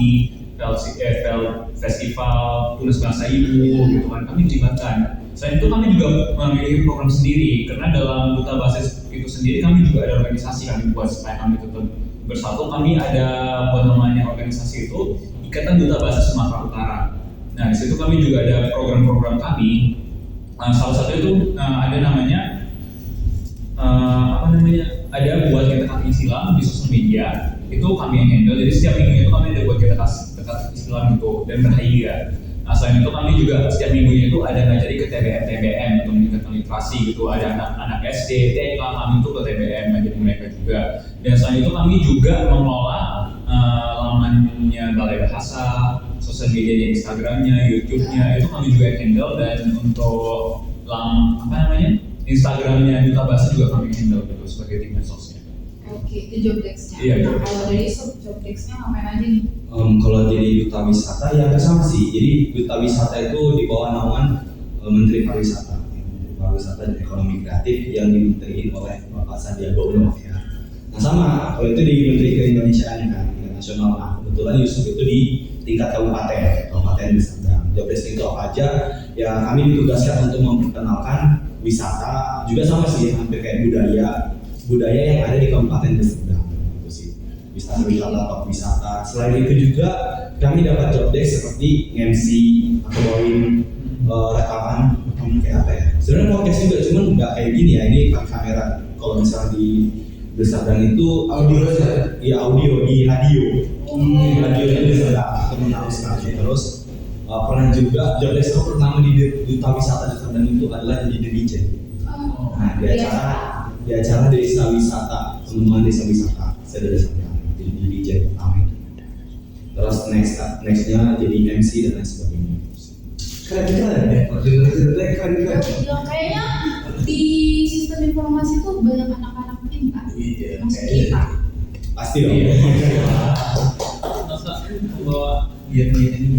festival tulis bahasa ibu, gitu kan. Kami dilibatkan. Selain itu kami juga memiliki program sendiri, karena dalam duta bahasa itu sendiri kami juga ada organisasi kami buat supaya kami tetap bersatu. Kami ada namanya organisasi itu Ikatan Duta Bahasa Sumatera Utara. Nah di situ kami juga ada program-program kami. Salah satu itu ada namanya ada buat kita kaki silam di sosial media, itu kami yang handle. Jadi setiap minggu itu kami ada buat kita kaki silam itu dan berhadiah. Nah selain itu kami juga setiap minggunya itu ada ngajari ke TBM atau meningkatkan literasi gitu. Ada anak SD, TK, kami itu ke TBM ngajari mereka juga. Dan selain itu kami juga mengelola lamannya Balai Bahasa, sosial media di Instagramnya, YouTube-nya itu kami juga handle. Dan untuk Instagramnya Duta Bahasa juga kami handle gitu sebagai tim medsosnya. Oke, itu job desk-nya. Iya, Nah job desk. kalau dari job desk-nya ngapain aja nih? Kalau jadi duta wisata ya sama sih. Jadi duta wisata itu di bawah naungan Menteri Pariwisata, Menteri Pariwisata dan Ekonomi Kreatif yang dimenteriin oleh Bapak Sandiaga Uno ya. Nah sama, kalau itu di Menteri Keindonesiaan kan, tingkat nasional. Nah kebetulan Yusuf itu di tingkat kabupaten Seberang. Job desk itu apa aja? Ya kami ditugaskan untuk memperkenalkan wisata, juga sama sih hampir kayak budaya yang ada di Kabupaten Seberang. Itu sih. Wisata, top wisata. Selain itu juga kami dapat job desk seperti MC atau bawain rekaman kayak apa ya? Sebenarnya podcast juga, cuman nggak kayak gini ya. Ini pakai kamera. Kalau misalnya di Seberang itu audio aja. Iya audio di radio. Radio di Seberang itu menarik sekali. Terus pernah juga job desk pertama di Duta Wisata di Seberang itu adalah jadi DJ. Nah di acara desa wisata, pengembangan desa wisata, saya dari Seberang jadi DJ pertama itu. Terus nextnya jadi MC dan lain sebagainya. Keren ya, Kayaknya di sistem informasi itu banyak anak-anak pintar. Iya, Masuk kita. pasti dong. Masa bawa biar ini.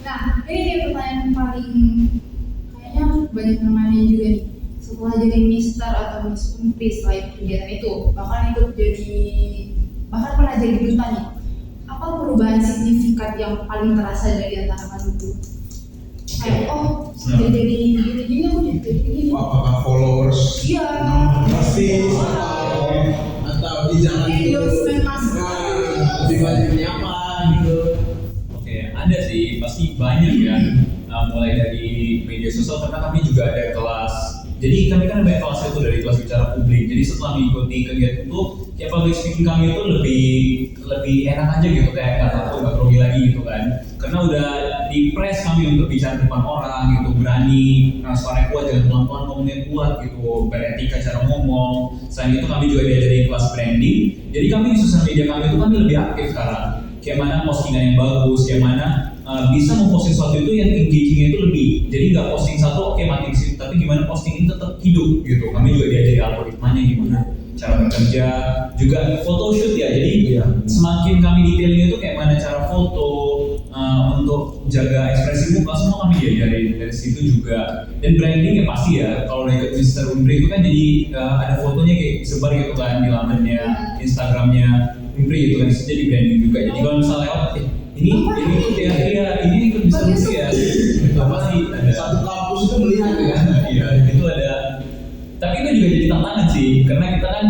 Nah, ini nih pertanyaan paling kayaknya banyak yang nanya juga nih. Setelah jadi Mister atau Miss Unpri setelah kegiatan itu, bahkan pernah jadi duta nih. Apa perubahan signifikan yang paling terasa dari antara kalian itu? Kayak sudah jadi gini, aku jadi gini. Apakah followers Iya. pasti atau di jalan itu Endorsement masuk. lebih banyaknya apa gitu? Oke, ada sih, pasti banyak ya. Mulai dari media sosial, karena kami juga ada kelas. Jadi kami kan ada kelas itu dari kelas bicara publik. Jadi setelah mengikuti kegiatan itu, ya public speaking kami itu lebih enak aja gitu, kayak nggak takut, nggak grogi lagi gitu kan. Karena udah di press kami untuk bicara depan orang gitu, berani, suara kuat, jangan pelan-pelan ngomongnya kuat gitu, beretika cara ngomong. Selain itu kami juga diajari kelas branding. Jadi kami di sosial media kami itu kami lebih aktif sekarang. Kayak mana postingan yang bagus, kayak mana bisa memposting sesuatu itu yang engagingnya itu lebih. Jadi Jadi nggak posting satu oke mati di situ, tapi gimana posting ini tetap hidup gitu. Kami juga diajari algoritmanya gimana cara bekerja, juga photoshoot ya. Jadi semakin kami detailnya itu kayak mana cara foto, untuk jaga ekspresi muka, semua kami diajarin dari situ juga. Dan branding ya pasti ya, kalau udah ikut Mr. Unpri itu kan jadi ada fotonya kayak sebar gitu kan di lamannya, Instagramnya Unpri gitu kan, itu jadi branding juga. Jadi kalau misalnya ini ikut Mr. Unpri ya, apa sih ada Satu kampus itu melihat ya. Iya, itu ada. Tapi itu juga jadi tantangan sih, karena kita kan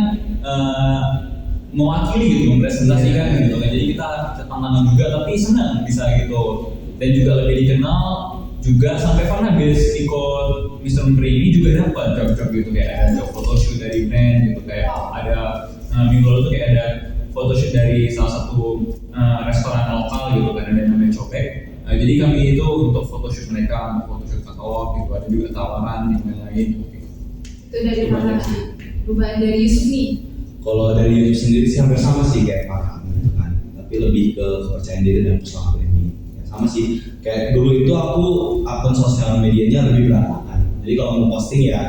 mewakili gitu, mempresentasikan gitu kan. Jadi kita tantangan juga, tapi senang bisa gitu. Dan juga lebih dikenal juga sampai pernah ikut Mr. Unpri ini juga dapat job-job gitu, kayak ada job photoshoot dari brand gitu, kayak ada minggu lalu tuh kayak ada photoshoot dari salah satu restoran lokal gitu kan, ada namanya Cobek. Jadi kami itu untuk photoshoot mereka, photoshoot catwalk gitu, ada juga tawaran yang lain. Itu dari mana sih? Perubahan dari Yusuf nih. Kalau dari YouTube sendiri sih hampir sama sih kayak Farhan gitu kan, tapi lebih ke kepercayaan diri dan personal branding. Ya, sama sih, kayak dulu itu aku akun sosial medianya lebih berantakan. Jadi kalau mau posting ya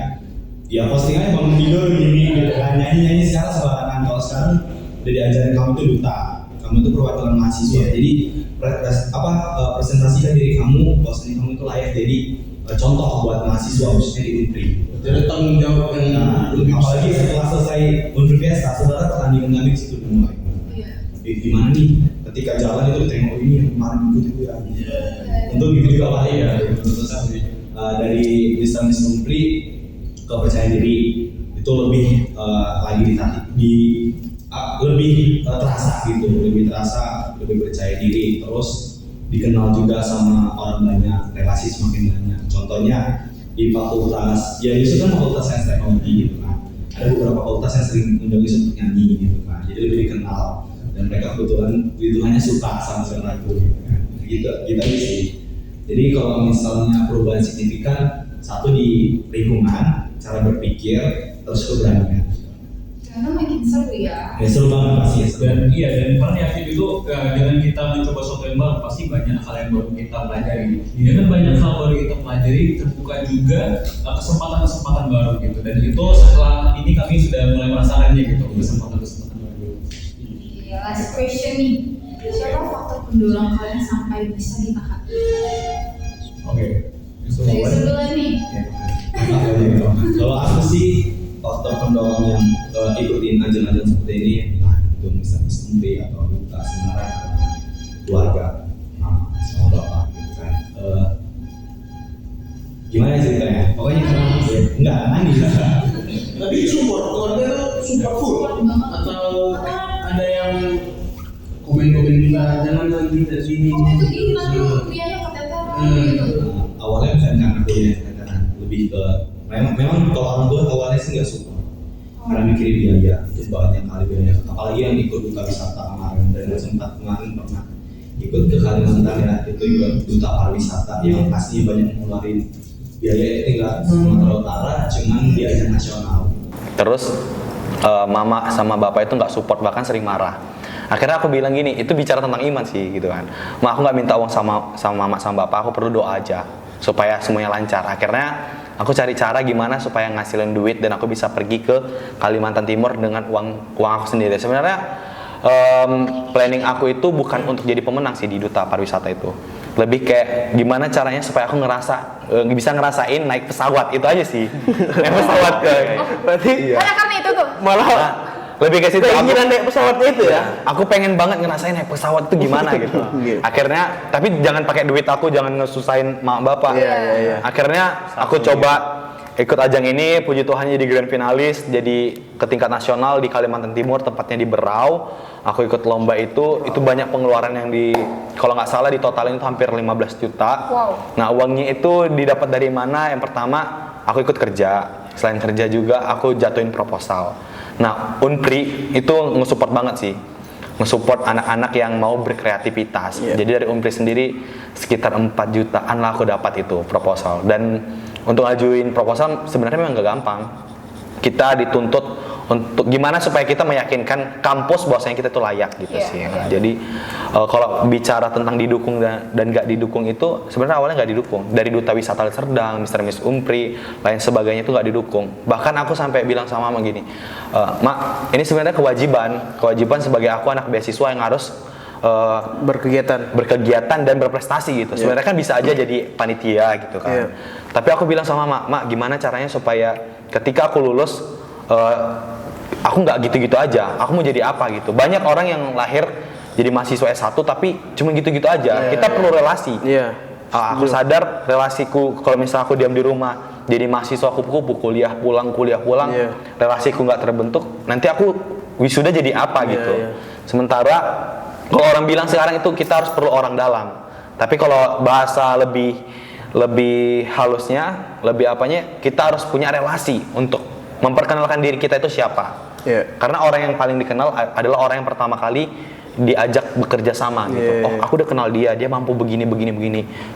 posting aja bangun tidur gini gitu kan, nyanyi secara sembarangan. Kalau sekarang udah diajarin kamu tuh duta, kamu itu perwakilan mahasiswa. Jadi presentasikan diri kamu, bahwasanya kamu itu layak jadi contoh buat mahasiswa khususnya di Unpri. Jadi tanggung jawab yang lebih Apalagi setelah selesai Unpri Fiesta, saudara pertandingan kami situ dimulai. Gimana nih? Ketika jalan itu tengok ini yang kemarin ikut itu ya. Untuk gitu juga Pak ya. Dari Mr. Unpri kepercayaan diri itu lebih lagi lebih terasa gitu, lebih percaya diri, terus dikenal juga sama orang banyak, relasi semakin banyak. Contohnya di fakultas, ya Yusuf kan fakultas sains teknologi gitu kan, ada beberapa fakultas yang sering undang Yusuf untuk nyanyi gitu kan, jadi lebih dikenal dan mereka kebutuhannya suka sama lagu gitu aja sih. Jadi kalau misalnya perubahan signifikan, satu di lingkungan, cara berpikir, terus keberanian. Karena makin seru ya. Ya seru banget pasti ya. Dan peran aktif itu dengan kita mencoba sesuatu yang baru pasti banyak hal yang baru kita pelajari. Dengan banyak hal baru kita pelajari, terbuka juga kesempatan-kesempatan baru gitu. Dan itu setelah ini kami sudah mulai merasakannya gitu, kesempatan-kesempatan baru. Iya, last question nih. Siapa faktor pendorong kalian sampai bisa di tahap ini? Oke. Dari sebelah nih. Kalau aku sih faktor pendorong yang ikutin ajang-ajang seperti ini, nah itu misalnya Unpri atau duta sebenarnya keluarga, sama bapak gitu kan. Gimana ceritanya? Pokoknya enggak nangis. Tapi support, keluarga itu support full atau ada yang komen-komen kita jangan lagi dari sini. Oh itu gini nanti kuliahnya keteteran gitu. Awalnya bukan karena kuliah keteteran, lebih ke memang kalau orang tua awalnya sih nggak support karena mikirin biaya, itu banyak kali biaya. Apalagi yang ikut duta wisata kemarin, dan sempat kemarin pernah ikut ke Kalimantan ya, itu ikut duta pariwisata yang pasti banyak mengeluarin biaya itu tinggal Sumatera Utara, cuman di ajang nasional. Terus mama sama bapak itu nggak support, bahkan sering marah. Akhirnya aku bilang gini, itu bicara tentang iman sih gitu kan. Aku nggak minta uang sama mama sama bapak, aku perlu doa aja supaya semuanya lancar. Akhirnya aku cari cara gimana supaya ngasilin duit dan aku bisa pergi ke Kalimantan Timur dengan uang aku sendiri. Sebenarnya planning aku itu bukan untuk jadi pemenang sih di duta pariwisata itu. Lebih kayak gimana caranya supaya aku bisa ngerasain naik pesawat, itu aja sih. Naik pesawat Berarti Karena itu tuh. malah lebih ke situ. keinginan naik pesawatnya itu ya. Aku pengen banget ngerasain naik pesawat itu gimana gitu. Akhirnya, tapi jangan pakai duit aku, jangan ngesusahin mak bapak. Iya. Akhirnya aku coba ikut ajang ini, puji Tuhan jadi grand finalis, jadi ke tingkat nasional di Kalimantan Timur, tepatnya di Berau. Aku ikut lomba itu banyak pengeluaran yang kalau nggak salah di totalnya itu hampir 15 juta. Wow. Nah uangnya itu didapat dari mana? Yang pertama aku ikut kerja, selain kerja juga aku jatuhin proposal. Nah Unpri itu nge-support banget sih, nge-support anak-anak yang mau berkreativitas. Jadi dari Unpri sendiri sekitar 4 jutaan lah aku dapat itu proposal. Dan untuk ngajuin proposal sebenarnya memang nggak gampang. Kita dituntut untuk gimana supaya kita meyakinkan kampus bahwasanya kita itu layak gitu Iya, sih. iya. Nah, jadi kalau bicara tentang didukung dan nggak didukung itu sebenarnya awalnya nggak didukung. Dari Duta Wisata Serdang, Mr. Miss Umpri, lain sebagainya itu nggak didukung. Bahkan aku sampai bilang sama Mama gini, Mak, ini sebenarnya kewajiban sebagai aku anak beasiswa yang harus berkegiatan dan berprestasi gitu. Sebenarnya kan bisa aja jadi panitia gitu kan. Tapi aku bilang sama Mak, gimana caranya supaya ketika aku lulus aku nggak gitu-gitu aja. Aku mau jadi apa gitu. Banyak orang yang lahir jadi mahasiswa S1 tapi cuma gitu-gitu aja. Kita perlu relasi. Aku sadar relasiku kalau misalnya aku diam di rumah jadi mahasiswa kupu-kupu, kuliah pulang, relasiku nggak terbentuk, nanti aku wisuda jadi apa gitu. Sementara kalau orang bilang sekarang itu kita harus perlu orang dalam. Tapi kalau bahasa lebih halusnya, lebih apanya, kita harus punya relasi untuk memperkenalkan diri kita itu siapa. Karena orang yang paling dikenal adalah orang yang pertama kali diajak bekerja sama gitu. Oh, aku udah kenal dia mampu begini.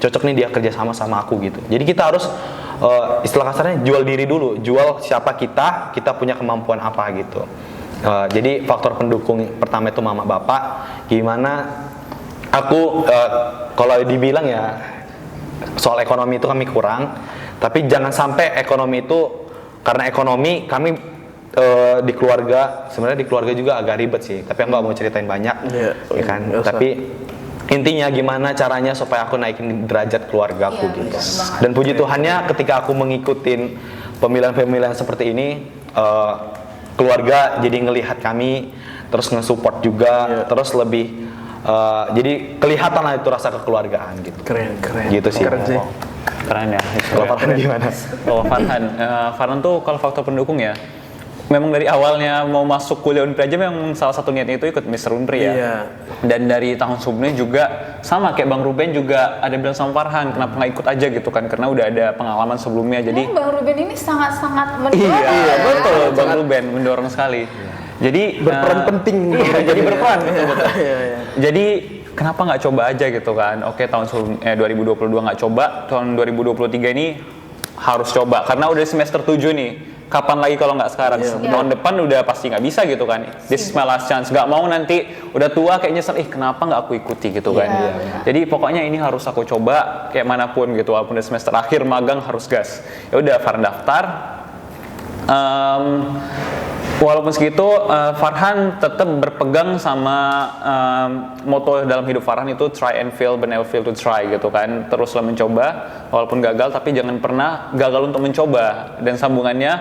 Cocok nih dia kerja sama aku gitu. Jadi kita harus istilah kasarnya jual diri dulu, jual siapa kita punya kemampuan apa gitu. Jadi faktor pendukung pertama itu mama bapak. Gimana aku kalau dibilang ya soal ekonomi itu kami kurang, tapi jangan sampai ekonomi itu karena ekonomi kami di keluarga sebenarnya di keluarga juga agak ribet sih, tapi aku nggak mau ceritain banyak, ya kan. Tapi intinya gimana caranya supaya aku naikin derajat keluargaku gitu. Dan puji Tuhannya ketika aku mengikutin pemilihan seperti ini, keluarga jadi ngelihat kami, terus nge-support juga, terus lebih jadi kelihatan lah itu rasa kekeluargaan gitu. Keren. Gitu sih. Keren ya. Kalau Farhan gimana? Kalau Farhan tuh kalau faktor pendukung ya, memang dari awalnya mau masuk kuliah Unpri aja memang salah satu niatnya itu ikut Mr. Unpri ya. Dan dari tahun sebelumnya juga sama kayak Bang Ruben juga ada bilang sama Farhan, kenapa nggak ikut aja gitu kan, karena udah ada pengalaman sebelumnya. Jadi Bang Ruben ini sangat-sangat mendorong. Iya, betul. Bang Ruben mendorong sekali. Jadi Berperan penting. Iya, jadi berperan betul. Jadi kenapa nggak coba aja gitu kan? Oke, tahun 2022 nggak coba, tahun 2023 ini harus coba karena udah semester 7 nih. Kapan lagi kalau nggak sekarang? Tahun depan udah pasti nggak bisa gitu kan. This is my last chance. Nggak mau nanti udah tua kayak nyesel, kenapa nggak aku ikuti gitu kan. Jadi pokoknya ini harus aku coba kayak manapun gitu, walaupun udah semester akhir magang harus gas. Ya udah Farhan daftar. Walaupun segitu, Farhan tetap berpegang sama moto dalam hidup Farhan itu try and fail but never fail to try gitu kan. Teruslah mencoba, walaupun gagal tapi jangan pernah gagal untuk mencoba. Dan sambungannya,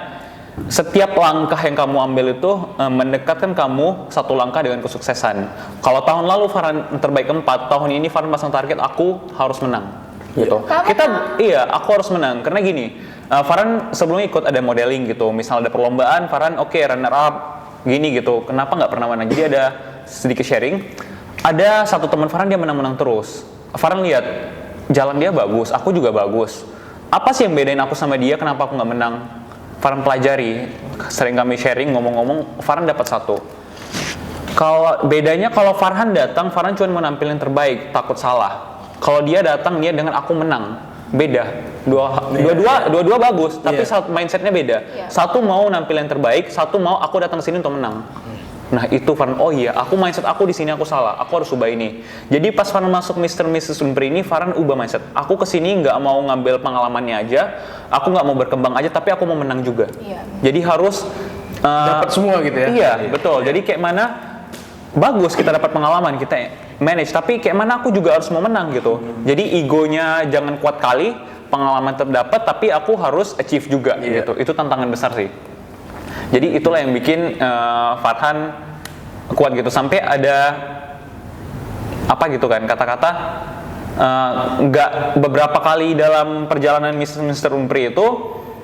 setiap langkah yang kamu ambil itu mendekatkan kamu satu langkah dengan kesuksesan. Kalau tahun lalu Farhan terbaik 4, tahun ini Farhan pasang target aku harus menang gitu. Aku harus menang karena gini. Farhan sebelumnya ikut ada modeling gitu, misal ada perlombaan, Farhan runner up gini gitu, kenapa nggak pernah menang? Jadi ada sedikit sharing, ada satu teman Farhan dia menang-menang terus. Farhan lihat jalan dia bagus, aku juga bagus. Apa sih yang bedain aku sama dia? Kenapa aku nggak menang? Farhan pelajari, sering kami sharing, ngomong-ngomong, Farhan dapat satu. Kalau bedanya kalau Farhan datang, Farhan cuma mau nampil yang terbaik, takut salah. Kalau dia datang niat dengan aku menang. Beda, dua-dua bagus, tapi mindsetnya beda. Satu mau nampil yang terbaik, satu mau aku datang ke sini untuk menang. Nah itu Farhan, oh iya, mindset aku di sini aku salah, aku harus ubah ini. Jadi pas Farhan masuk Mr. Mrs. Unpri ini, Farhan ubah mindset. Aku kesini nggak mau ngambil pengalamannya aja, aku nggak mau berkembang aja, tapi aku mau menang juga. Jadi harus dapat semua gitu ya. Iya, betul. Jadi kayak mana bagus kita dapat pengalaman, kita manage, tapi kayak mana aku juga harus mau menang gitu. Jadi egonya jangan kuat kali, pengalaman terdapat, tapi aku harus achieve juga gitu. Itu tantangan besar sih. Jadi itulah yang bikin Farhan kuat gitu. Sampai ada apa gitu kan, kata-kata nggak beberapa kali dalam perjalanan Mr. Unpri itu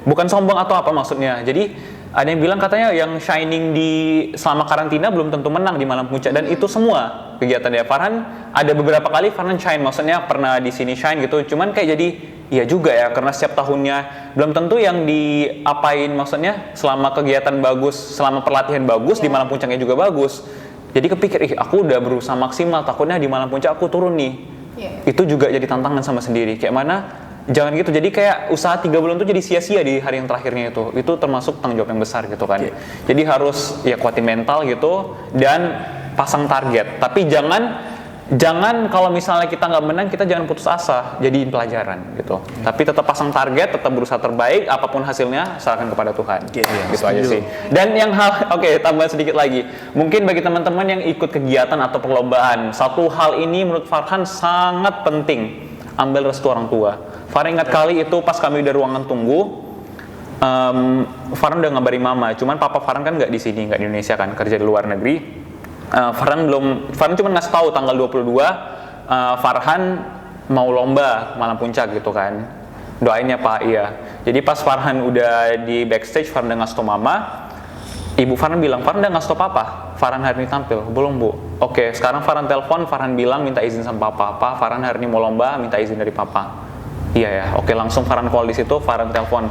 bukan sombong atau apa maksudnya. Jadi ada yang bilang katanya yang shining di selama karantina belum tentu menang di Malam Puncak, dan itu semua kegiatan dia. Farhan ada beberapa kali Farhan shine, maksudnya pernah di sini shine gitu. Cuman kayak jadi iya juga ya, karena setiap tahunnya belum tentu yang diapain, maksudnya selama kegiatan bagus, selama pelatihan bagus di Malam Puncaknya juga bagus. Jadi kepikir, aku udah berusaha maksimal, takutnya di Malam Puncak aku turun nih. Itu juga jadi tantangan sama sendiri. Kayak mana jangan gitu. Jadi kayak usaha 3 bulan tuh jadi sia-sia di hari yang terakhirnya itu termasuk tanggung jawab yang besar gitu kan. Jadi harus ya kuatin mental gitu dan pasang target. Tapi jangan kalau misalnya kita nggak menang, kita jangan putus asa, jadiin pelajaran gitu. Tapi tetap pasang target, tetap berusaha terbaik, apapun hasilnya serahkan kepada Tuhan. Gitu aja sih. Dan yang tambah sedikit lagi, mungkin bagi teman-teman yang ikut kegiatan atau perlombaan, satu hal ini menurut Farhan sangat penting, ambil restu orang tua. Farhan ingat kali itu pas kami udah ruangan tunggu, Farhan udah ngabarin mama, cuman papa Farhan kan nggak di sini, nggak di Indonesia kan, kerja di luar negeri. Farhan cuma ngasih tahu tanggal 22 Farhan mau lomba Malam Puncak gitu kan. Doain ya Pak, iya. Jadi pas Farhan udah di backstage, Farhan udah ngasih tau mama. Ibu Farhan bilang, Farhan udah ngasih tau papa Farhan hari ini tampil? Belum bu. Oke, sekarang Farhan telepon, Farhan bilang minta izin sama papa. Pak, Farhan hari ini mau lomba, minta izin dari papa. Iya ya, oke langsung Farhan call di situ, Farhan telepon.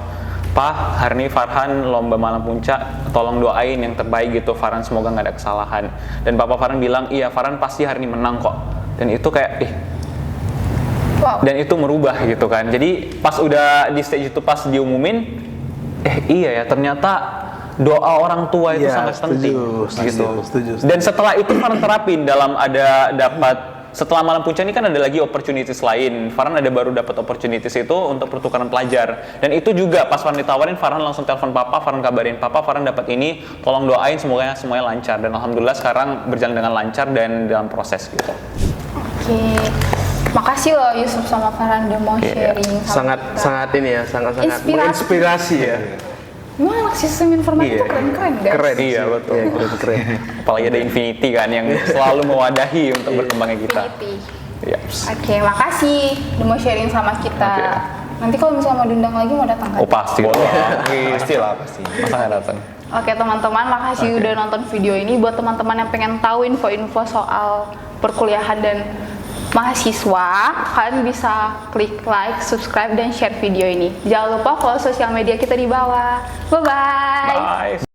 Pak, hari ini Farhan lomba Malam Puncak, tolong doain yang terbaik gitu, Farhan semoga nggak ada kesalahan. Dan Papa Farhan bilang, iya Farhan pasti hari ini menang kok. Dan itu kayak, dan itu merubah gitu kan. Jadi pas udah di stage itu, pas diumumin, iya ya ternyata doa orang tua itu sangat penting. Setuju. Dan setelah itu Farhan terapin dalam dapat. Setelah Malam Puncak ini kan ada lagi opportunities lain. Farhan baru dapat opportunities itu untuk pertukaran pelajar. Dan itu juga pas Farhan ditawarin, Farhan langsung telepon papa, Farhan kabarin papa, Farhan dapat ini, tolong doain semuanya lancar. Dan alhamdulillah sekarang berjalan dengan lancar dan dalam proses gitu. Oke. Makasih loh Yusuf sama Farhan udah mau sharing. Sangat menginspirasi ya. Emang anak sistem informasi itu keren-keren guys. Keren, iya betul. Keren. Apalagi ada Infinity kan yang selalu mewadahi untuk berkembangnya kita. Iya. Oke, makasih udah mau sharing sama kita. Nanti kalau misalnya mau diundang lagi mau datang kan? Oh pasti. Pasti. Masa nggak datang? Oke teman-teman, makasih udah nonton video ini. Buat teman-teman yang pengen tahu info-info soal perkuliahan dan mahasiswa, kalian bisa klik like, subscribe, dan share video ini. Jangan lupa follow sosial media kita di bawah. Bye-bye. Bye.